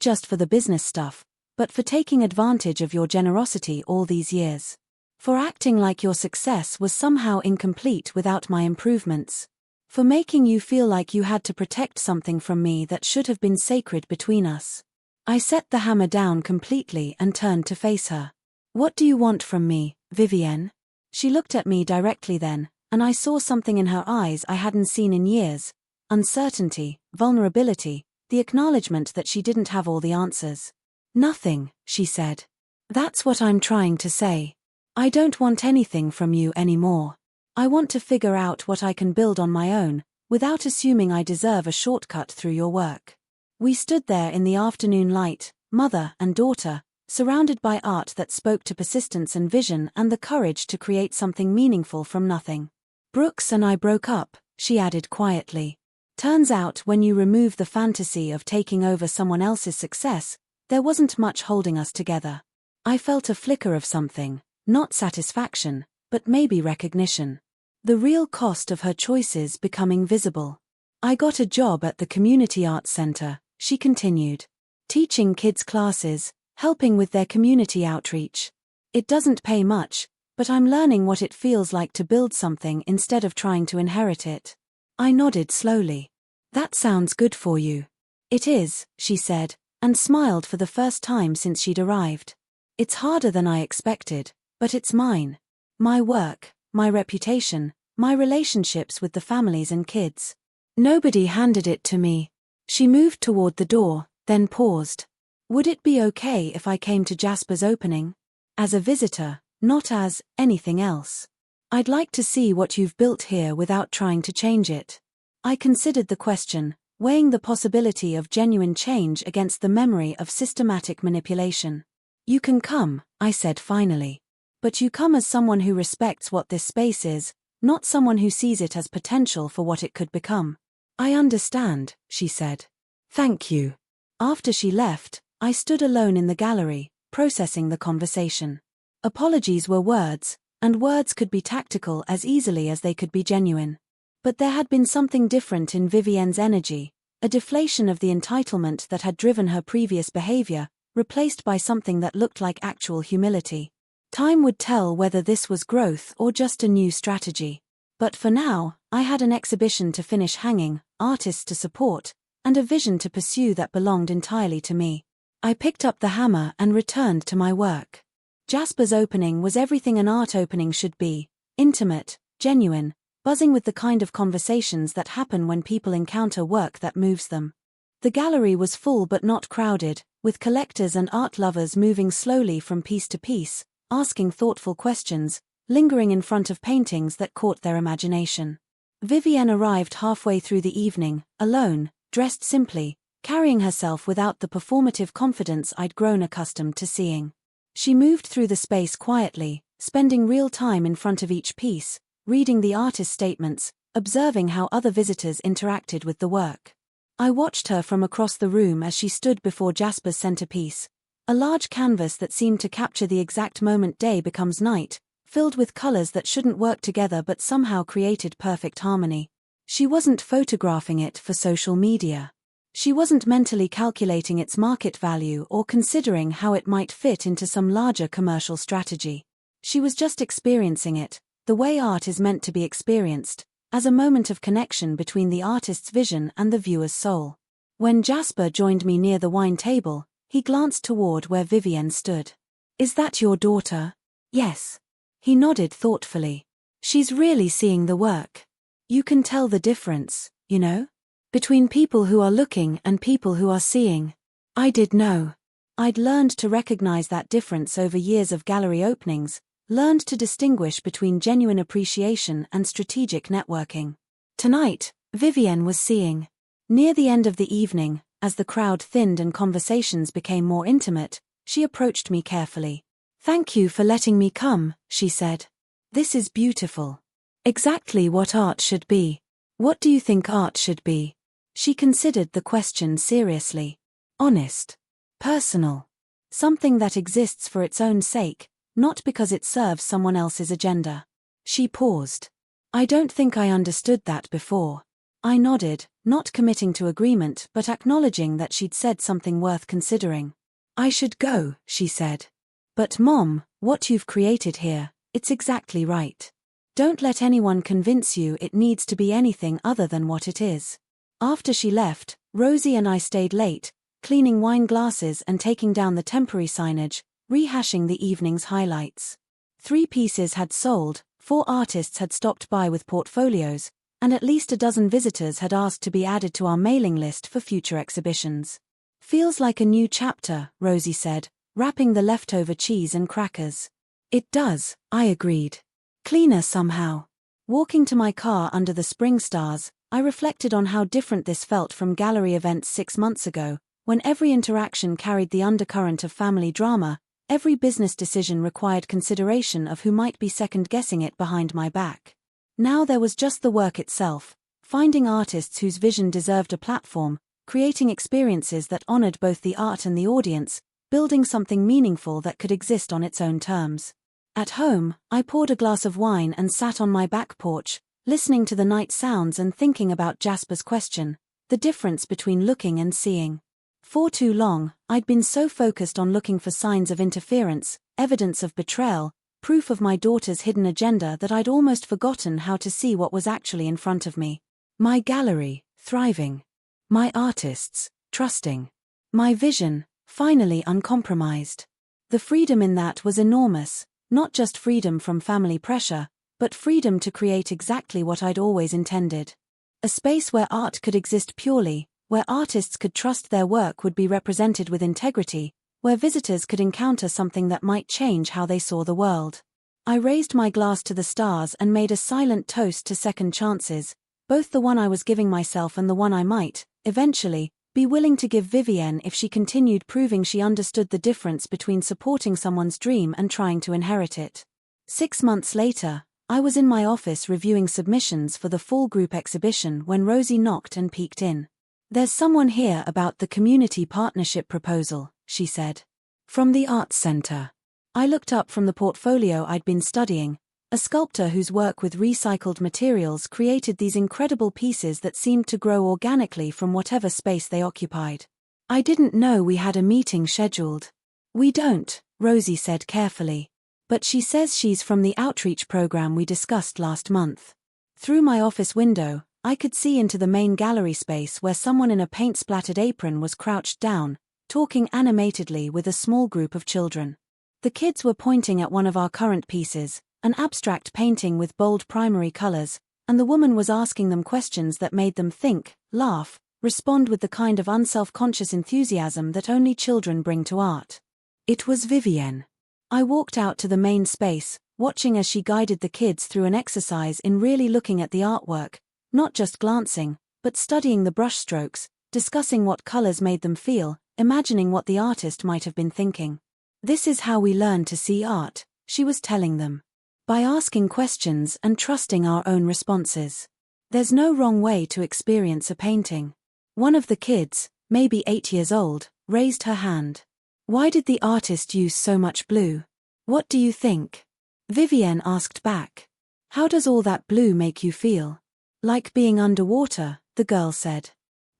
just for the business stuff, but for taking advantage of your generosity all these years. For acting like your success was somehow incomplete without my improvements. For making you feel like you had to protect something from me that should have been sacred between us." I set the hammer down completely and turned to face her. "What do you want from me, Vivienne?" She looked at me directly then, and I saw something in her eyes I hadn't seen in years. Uncertainty, vulnerability, the acknowledgement that she didn't have all the answers. "Nothing," she said. "That's what I'm trying to say. I don't want anything from you anymore. I want to figure out what I can build on my own, without assuming I deserve a shortcut through your work." We stood there in the afternoon light, mother and daughter, surrounded by art that spoke to persistence and vision and the courage to create something meaningful from nothing. "Brooks and I broke up," she added quietly. "Turns out when you remove the fantasy of taking over someone else's success, there wasn't much holding us together." I felt a flicker of something, not satisfaction, but maybe recognition. The real cost of her choices becoming visible. "I got a job at the Community Arts Center," she continued. "Teaching kids classes, helping with their community outreach. It doesn't pay much, but I'm learning what it feels like to build something instead of trying to inherit it." I nodded slowly. "That sounds good for you." "It is," she said, and smiled for the first time since she'd arrived. "It's harder than I expected, but it's mine. My work, my reputation, my relationships with the families and kids. Nobody handed it to me." She moved toward the door, then paused. "Would it be okay if I came to Jasper's opening? As a visitor, not as anything else. I'd like to see what you've built here without trying to change it." I considered the question, weighing the possibility of genuine change against the memory of systematic manipulation. "You can come," I said finally. "But you come as someone who respects what this space is, not someone who sees it as potential for what it could become. "I understand," she said. "Thank you." After she left, I stood alone in the gallery, processing the conversation. Apologies were words, and words could be tactical as easily as they could be genuine. But there had been something different in Vivienne's energy, a deflation of the entitlement that had driven her previous behavior, replaced by something that looked like actual humility. Time would tell whether this was growth or just a new strategy. But for now, I had an exhibition to finish hanging, artists to support, and a vision to pursue that belonged entirely to me. I picked up the hammer and returned to my work. Jasper's opening was everything an art opening should be: intimate, genuine, buzzing with the kind of conversations that happen when people encounter work that moves them. The gallery was full but not crowded, with collectors and art lovers moving slowly from piece to piece, asking thoughtful questions, lingering in front of paintings that caught their imagination. Vivienne arrived halfway through the evening, alone, dressed simply, carrying herself without the performative confidence I'd grown accustomed to seeing. She moved through the space quietly, spending real time in front of each piece, reading the artist's statements, observing how other visitors interacted with the work. I watched her from across the room as she stood before Jasper's centerpiece, a large canvas that seemed to capture the exact moment day becomes night, filled with colors that shouldn't work together but somehow created perfect harmony. She wasn't photographing it for social media. She wasn't mentally calculating its market value or considering how it might fit into some larger commercial strategy. She was just experiencing it, the way art is meant to be experienced, as a moment of connection between the artist's vision and the viewer's soul. When Jasper joined me near the wine table, he glanced toward where Vivienne stood. "Is that your daughter?" "Yes." He nodded thoughtfully. "She's really seeing the work. You can tell the difference, you know? Between people who are looking and people who are seeing." I did know. I'd learned to recognize that difference over years of gallery openings, learned to distinguish between genuine appreciation and strategic networking. Tonight, Vivienne was seeing. Near the end of the evening, as the crowd thinned and conversations became more intimate, she approached me carefully. "Thank you for letting me come," she said. "This is beautiful. Exactly what art should be." "What do you think art should be?" She considered the question seriously. "Honest. Personal. Something that exists for its own sake, not because it serves someone else's agenda." She paused. "I don't think I understood that before." I nodded, not committing to agreement but acknowledging that she'd said something worth considering. "I should go," she said. "But Mom, what you've created here, it's exactly right. Don't let anyone convince you it needs to be anything other than what it is." After she left, Rosie and I stayed late, cleaning wine glasses and taking down the temporary signage, rehashing the evening's highlights. 3 pieces had sold, 4 artists had stopped by with portfolios, and at least a dozen visitors had asked to be added to our mailing list for future exhibitions. "Feels like a new chapter," Rosie said, wrapping the leftover cheese and crackers. "It does," I agreed. "Cleaner somehow." Walking to my car under the spring stars, I reflected on how different this felt from gallery events 6 months ago, when every interaction carried the undercurrent of family drama, every business decision required consideration of who might be second-guessing it behind my back. Now there was just the work itself, finding artists whose vision deserved a platform, creating experiences that honored both the art and the audience, building something meaningful that could exist on its own terms. At home, I poured a glass of wine and sat on my back porch, listening to the night sounds and thinking about Jasper's question, the difference between looking and seeing. For too long, I'd been so focused on looking for signs of interference, evidence of betrayal, proof of my daughter's hidden agenda that I'd almost forgotten how to see what was actually in front of me. My gallery, thriving. My artists, trusting. My vision, finally uncompromised. The freedom in that was enormous, not just freedom from family pressure, but freedom to create exactly what I'd always intended. A space where art could exist purely, where artists could trust their work would be represented with integrity, where visitors could encounter something that might change how they saw the world. I raised my glass to the stars and made a silent toast to second chances, both the one I was giving myself and the one I might, eventually, be willing to give Vivienne if she continued proving she understood the difference between supporting someone's dream and trying to inherit it. 6 months later, I was in my office reviewing submissions for the fall group exhibition when Rosie knocked and peeked in. "There's someone here about the community partnership proposal," she said. "From the Arts Center." I looked up from the portfolio I'd been studying, a sculptor whose work with recycled materials created these incredible pieces that seemed to grow organically from whatever space they occupied. "I didn't know we had a meeting scheduled." "We don't," Rosie said carefully. "But she says she's from the outreach program we discussed last month." Through my office window, I could see into the main gallery space where someone in a paint-splattered apron was crouched down, talking animatedly with a small group of children. The kids were pointing at one of our current pieces, an abstract painting with bold primary colors, and the woman was asking them questions that made them think, laugh, respond with the kind of unself-conscious enthusiasm that only children bring to art. It was Vivienne. I walked out to the main space, watching as she guided the kids through an exercise in really looking at the artwork, not just glancing, but studying the brushstrokes, discussing what colors made them feel, imagining what the artist might have been thinking. "This is how we learn to see art," she was telling them. "By asking questions and trusting our own responses. There's no wrong way to experience a painting." One of the kids, maybe 8 years old, raised her hand. "Why did the artist use so much blue? What do you think?" Vivienne asked back. "How does all that blue make you feel?" "Like being underwater," the girl said.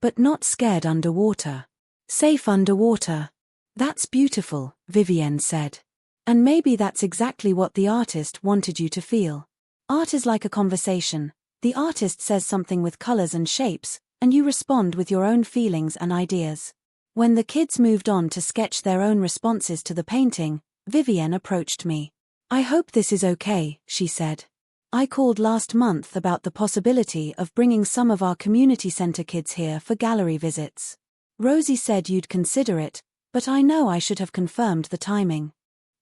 "But not scared underwater. Safe underwater." "That's beautiful," Vivienne said. "And maybe that's exactly what the artist wanted you to feel. Art is like a conversation. The artist says something with colors and shapes, and you respond with your own feelings and ideas." When the kids moved on to sketch their own responses to the painting, Vivienne approached me. "I hope this is okay," she said. "I called last month about the possibility of bringing some of our community center kids here for gallery visits. Rosie said you'd consider it, but I know I should have confirmed the timing."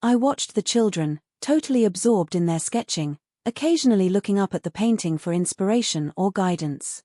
I watched the children, totally absorbed in their sketching, occasionally looking up at the painting for inspiration or guidance.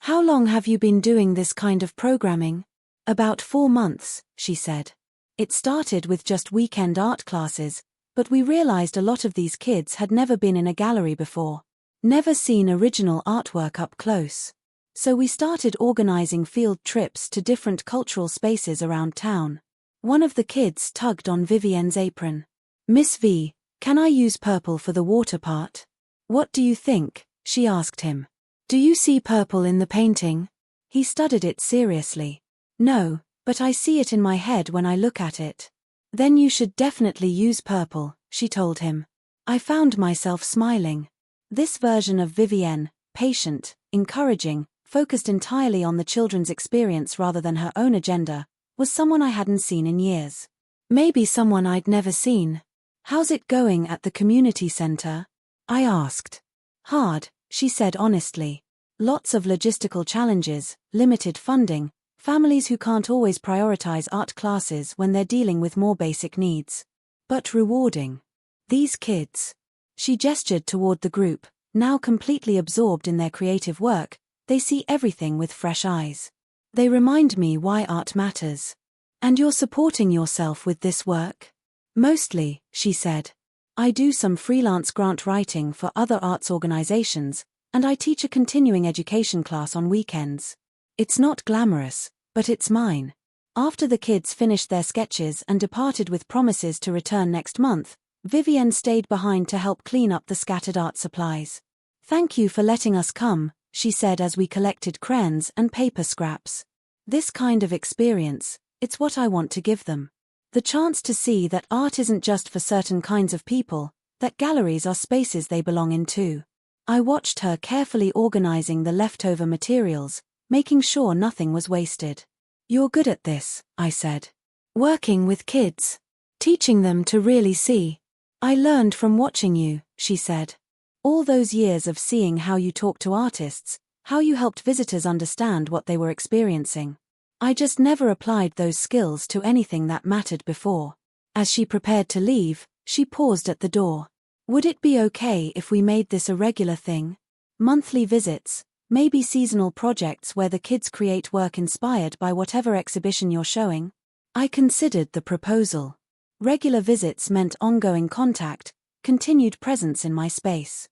"How long have you been doing this kind of programming?" "About 4 months," she said. "It started with just weekend art classes, but we realized a lot of these kids had never been in a gallery before, never seen original artwork up close. So we started organizing field trips to different cultural spaces around town." One of the kids tugged on Vivienne's apron. "Miss V, can I use purple for the water part?" "What do you think?" she asked him. "Do you see purple in the painting?" He studied it seriously. "No, but I see it in my head when I look at it." "Then you should definitely use purple," she told him. I found myself smiling. This version of Vivienne, patient, encouraging, focused entirely on the children's experience rather than her own agenda, was someone I hadn't seen in years. Maybe someone I'd never seen. "How's it going at the community center?" I asked. "Hard," she said honestly. "Lots of logistical challenges, limited funding, families who can't always prioritize art classes when they're dealing with more basic needs. But rewarding. These kids." She gestured toward the group, now completely absorbed in their creative work. "They see everything with fresh eyes. They remind me why art matters." "And you're supporting yourself with this work?" "Mostly," she said. "I do some freelance grant writing for other arts organizations, and I teach a continuing education class on weekends. It's not glamorous, but it's mine." After the kids finished their sketches and departed with promises to return next month, Vivienne stayed behind to help clean up the scattered art supplies. "Thank you for letting us come," she said as we collected crayons and paper scraps. "This kind of experience, it's what I want to give them. The chance to see that art isn't just for certain kinds of people, that galleries are spaces they belong in too." I watched her carefully organizing the leftover materials, making sure nothing was wasted. "You're good at this," I said. "Working with kids. Teaching them to really see." "I learned from watching you," she said. "All those years of seeing how you talk to artists, how you helped visitors understand what they were experiencing. I just never applied those skills to anything that mattered before." As she prepared to leave, she paused at the door. "Would it be okay if we made this a regular thing? Monthly visits, maybe seasonal projects where the kids create work inspired by whatever exhibition you're showing?" I considered the proposal. Regular visits meant ongoing contact, continued presence in my space.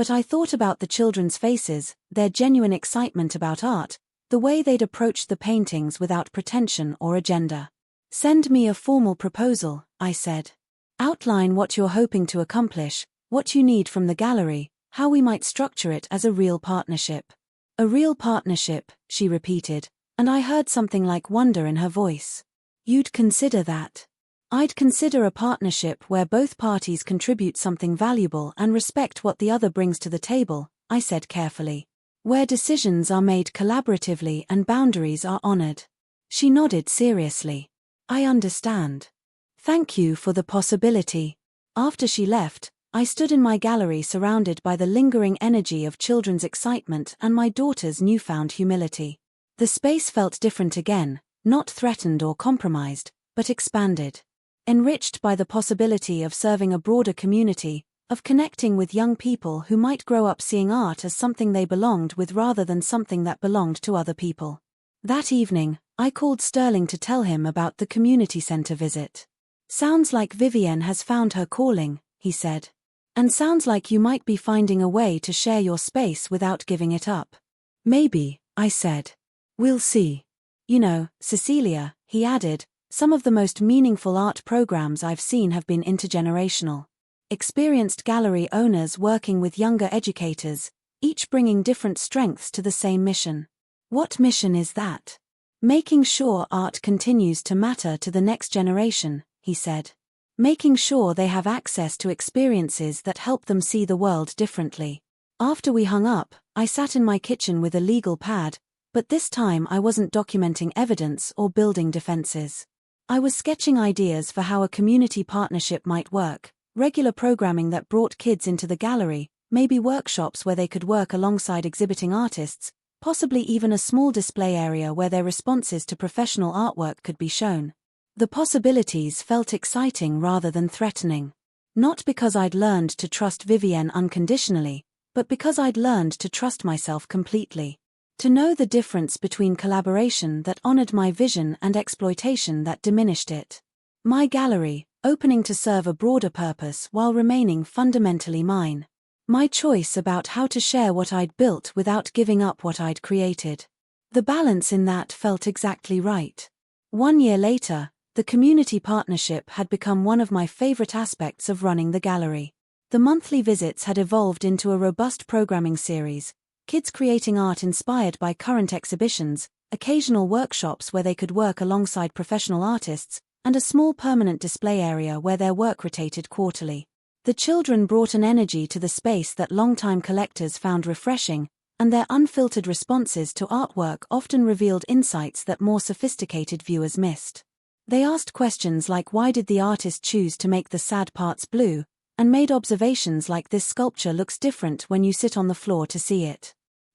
But I thought about the children's faces, their genuine excitement about art, the way they'd approach the paintings without pretension or agenda. "Send me a formal proposal," I said. "Outline what you're hoping to accomplish, what you need from the gallery, how we might structure it as a real partnership." "A real partnership," she repeated, and I heard something like wonder in her voice. "You'd consider that?" "I'd consider a partnership where both parties contribute something valuable and respect what the other brings to the table," I said carefully. "Where decisions are made collaboratively and boundaries are honored." She nodded seriously. "I understand. Thank you for the possibility." After she left, I stood in my gallery surrounded by the lingering energy of children's excitement and my daughter's newfound humility. The space felt different again, not threatened or compromised, but expanded. Enriched by the possibility of serving a broader community, of connecting with young people who might grow up seeing art as something they belonged with rather than something that belonged to other people. That evening, I called Sterling to tell him about the community center visit. "Sounds like Vivienne has found her calling," he said. "And sounds like you might be finding a way to share your space without giving it up." "Maybe," I said. "We'll see." "You know, Cecilia," he added, "some of the most meaningful art programs I've seen have been intergenerational. Experienced gallery owners working with younger educators, each bringing different strengths to the same mission." "What mission is that?" "Making sure art continues to matter to the next generation," he said. "Making sure they have access to experiences that help them see the world differently." After we hung up, I sat in my kitchen with a legal pad, but this time I wasn't documenting evidence or building defenses. I was sketching ideas for how a community partnership might work, regular programming that brought kids into the gallery, maybe workshops where they could work alongside exhibiting artists, possibly even a small display area where their responses to professional artwork could be shown. The possibilities felt exciting rather than threatening. Not because I'd learned to trust Vivienne unconditionally, but because I'd learned to trust myself completely. To know the difference between collaboration that honored my vision and exploitation that diminished it. My gallery, opening to serve a broader purpose while remaining fundamentally mine. My choice about how to share what I'd built without giving up what I'd created. The balance in that felt exactly right. 1 year later, the community partnership had become one of my favorite aspects of running the gallery. The monthly visits had evolved into a robust programming series, kids creating art inspired by current exhibitions, occasional workshops where they could work alongside professional artists, and a small permanent display area where their work rotated quarterly. The children brought an energy to the space that longtime collectors found refreshing, and their unfiltered responses to artwork often revealed insights that more sophisticated viewers missed. They asked questions like why did the artist choose to make the sad parts blue, and made observations like this sculpture looks different when you sit on the floor to see it.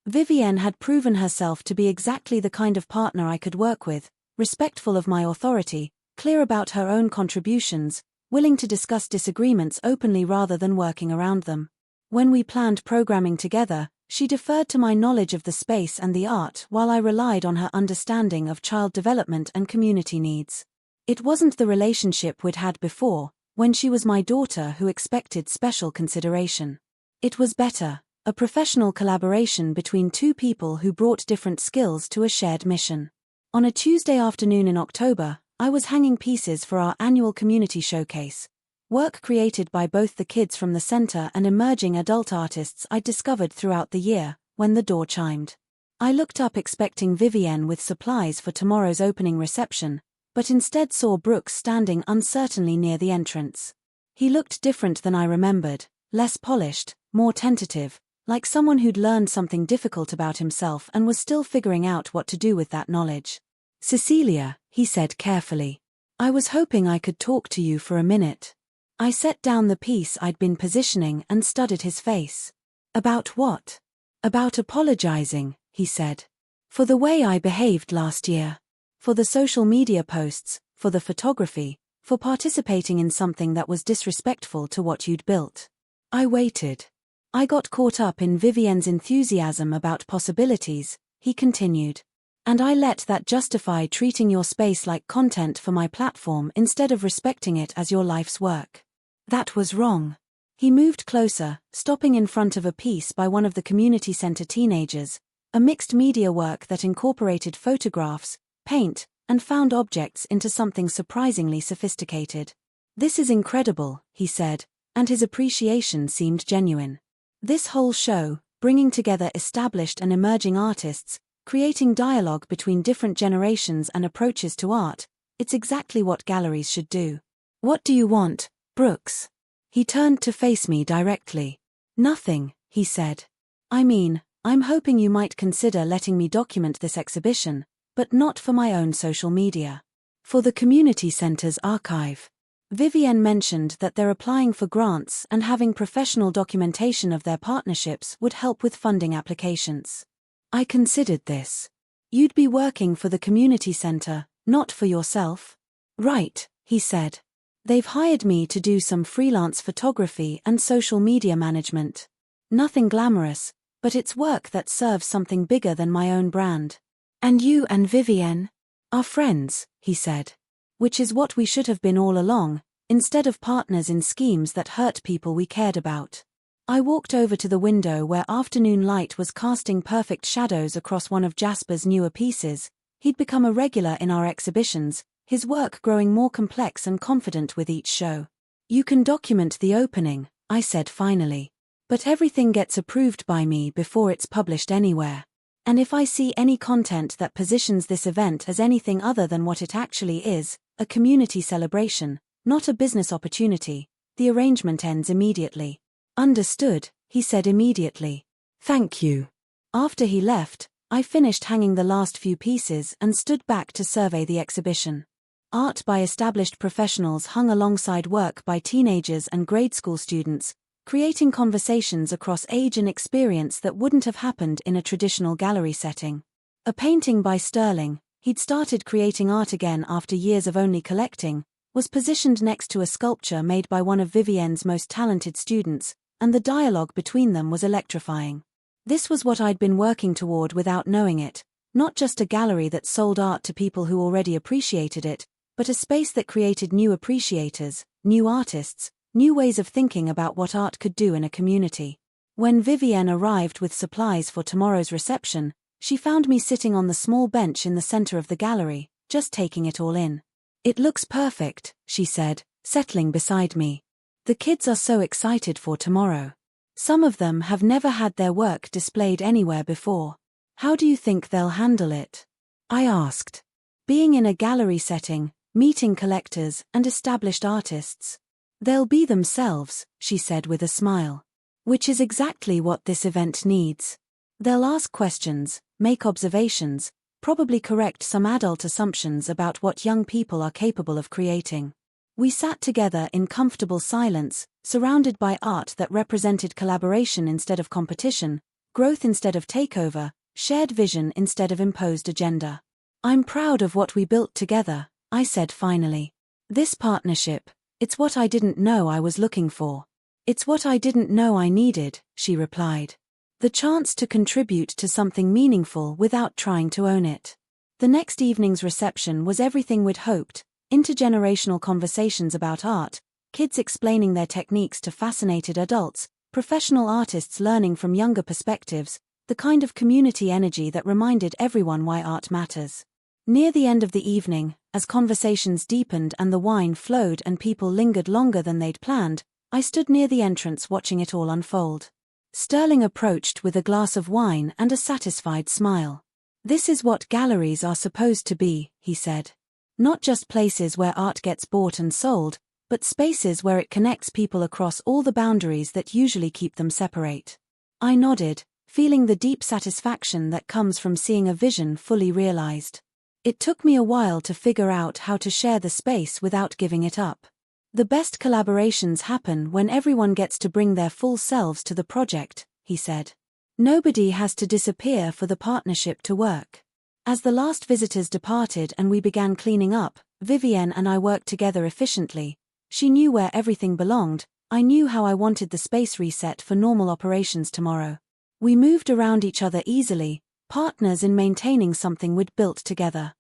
Vivienne had proven herself to be exactly the kind of partner I could work with, respectful of my authority, clear about her own contributions, willing to discuss disagreements openly rather than working around them. When we planned programming together, she deferred to my knowledge of the space and the art while I relied on her understanding of child development and community needs. It wasn't the relationship we'd had before, when she was my daughter who expected special consideration. It was better, a professional collaboration between two people who brought different skills to a shared mission. On a Tuesday afternoon in October, I was hanging pieces for our annual community showcase, work created by both the kids from the center and emerging adult artists I'd discovered throughout the year, when the door chimed. I looked up expecting Vivienne with supplies for tomorrow's opening reception, but instead saw Brooks standing uncertainly near the entrance. He looked different than I remembered, less polished, more tentative, like someone who'd learned something difficult about himself and was still figuring out what to do with that knowledge. "Cecilia," he said carefully, "I was hoping I could talk to you for a minute." I set down the piece I'd been positioning and studied his face. "About what?" "About apologizing," he said. "For the way I behaved last year. For the social media posts, for the photography, for participating in something that was disrespectful to what you'd built." I waited. "I got caught up in Vivienne's enthusiasm about possibilities," he continued. "And I let that justify treating your space like content for my platform instead of respecting it as your life's work. That was wrong." He moved closer, stopping in front of a piece by one of the community center teenagers, a mixed media work that incorporated photographs, paint, and found objects into something surprisingly sophisticated. "This is incredible," he said, and his appreciation seemed genuine. "This whole show, bringing together established and emerging artists, creating dialogue between different generations and approaches to art, it's exactly what galleries should do." "What do you want, Brooks?" He turned to face me directly. "Nothing," he said. "I mean, I'm hoping you might consider letting me document this exhibition, but not for my own social media. For the community center's archive." Vivienne mentioned that they're applying for grants and having professional documentation of their partnerships would help with funding applications. I considered this. "You'd be working for the community center, not for yourself?" "Right," he said. "They've hired me to do some freelance photography and social media management. Nothing glamorous, but it's work that serves something bigger than my own brand." "And you and Vivienne are friends," he said. "Which is what we should have been all along, instead of partners in schemes that hurt people we cared about." I walked over to the window where afternoon light was casting perfect shadows across one of Jasper's newer pieces. He'd become a regular in our exhibitions, his work growing more complex and confident with each show. "You can document the opening," I said finally. "But everything gets approved by me before it's published anywhere. And if I see any content that positions this event as anything other than what it actually is, a community celebration, not a business opportunity, the arrangement ends immediately." "Understood," he said immediately. "Thank you." After he left, I finished hanging the last few pieces and stood back to survey the exhibition. Art by established professionals hung alongside work by teenagers and grade school students, creating conversations across age and experience that wouldn't have happened in a traditional gallery setting. A painting by Sterling, he'd started creating art again after years of only collecting, was positioned next to a sculpture made by one of Vivienne's most talented students, and the dialogue between them was electrifying. This was what I'd been working toward without knowing it, not just a gallery that sold art to people who already appreciated it, but a space that created new appreciators, new artists, new ways of thinking about what art could do in a community. When Vivienne arrived with supplies for tomorrow's reception, she found me sitting on the small bench in the center of the gallery, just taking it all in. "It looks perfect," she said, settling beside me. "The kids are so excited for tomorrow. Some of them have never had their work displayed anywhere before. How do you think they'll handle it?" I asked. "Being in a gallery setting, meeting collectors and established artists. They'll be themselves," she said with a smile. "Which is exactly what this event needs. They'll ask questions, make observations, probably correct some adult assumptions about what young people are capable of creating." We sat together in comfortable silence, surrounded by art that represented collaboration instead of competition, growth instead of takeover, shared vision instead of imposed agenda. "I'm proud of what we built together," I said finally. "This partnership, it's what I didn't know I was looking for. It's what I didn't know I needed," she replied. "The chance to contribute to something meaningful without trying to own it." The next evening's reception was everything we'd hoped: intergenerational conversations about art, kids explaining their techniques to fascinated adults, professional artists learning from younger perspectives, the kind of community energy that reminded everyone why art matters. Near the end of the evening, as conversations deepened and the wine flowed and people lingered longer than they'd planned, I stood near the entrance watching it all unfold. Sterling approached with a glass of wine and a satisfied smile. "This is what galleries are supposed to be," he said. "Not just places where art gets bought and sold, but spaces where it connects people across all the boundaries that usually keep them separate." I nodded, feeling the deep satisfaction that comes from seeing a vision fully realized. It took me a while to figure out how to share the space without giving it up. "The best collaborations happen when everyone gets to bring their full selves to the project," he said. "Nobody has to disappear for the partnership to work." As the last visitors departed and we began cleaning up, Vivienne and I worked together efficiently. She knew where everything belonged, I knew how I wanted the space reset for normal operations tomorrow. We moved around each other easily, partners in maintaining something we'd built together.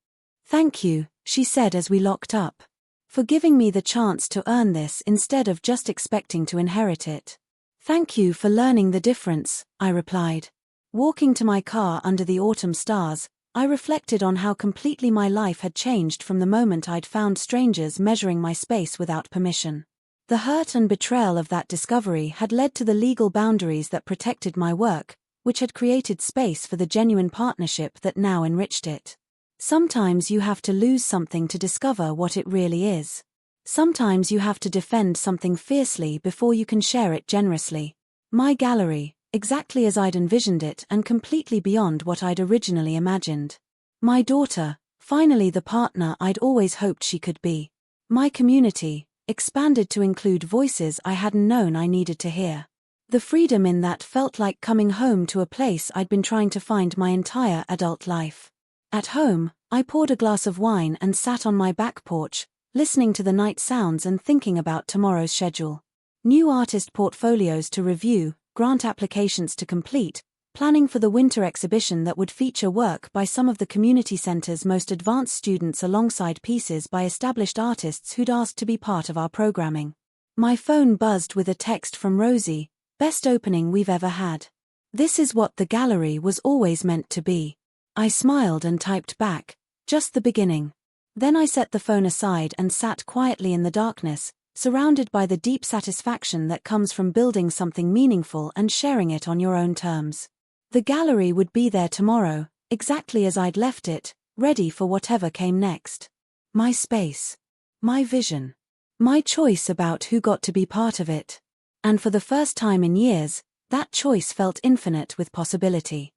"Thank you," she said as we locked up. for giving me the chance to earn this instead of just expecting to inherit it. Thank you for learning the difference, I replied. Walking to my car under the autumn stars, I reflected on how completely my life had changed from the moment I'd found strangers measuring my space without permission. The hurt and betrayal of that discovery had led to the legal boundaries that protected my work, which had created space for the genuine partnership that now enriched it. Sometimes you have to lose something to discover what it really is. Sometimes you have to defend something fiercely before you can share it generously. My gallery, exactly as I'd envisioned it and completely beyond what I'd originally imagined. My daughter, finally the partner I'd always hoped she could be. My community, expanded to include voices I hadn't known I needed to hear. The freedom in that felt like coming home to a place I'd been trying to find my entire adult life. At home, I poured a glass of wine and sat on my back porch, listening to the night sounds and thinking about tomorrow's schedule. New artist portfolios to review, grant applications to complete, planning for the winter exhibition that would feature work by some of the community center's most advanced students alongside pieces by established artists who'd asked to be part of our programming. My phone buzzed with a text from Rosie, "Best opening we've ever had. This is what the gallery was always meant to be." I smiled and typed back, "Just the beginning." Then I set the phone aside and sat quietly in the darkness, surrounded by the deep satisfaction that comes from building something meaningful and sharing it on your own terms. The gallery would be there tomorrow, exactly as I'd left it, ready for whatever came next. My space. My vision. My choice about who got to be part of it. And for the first time in years, that choice felt infinite with possibility.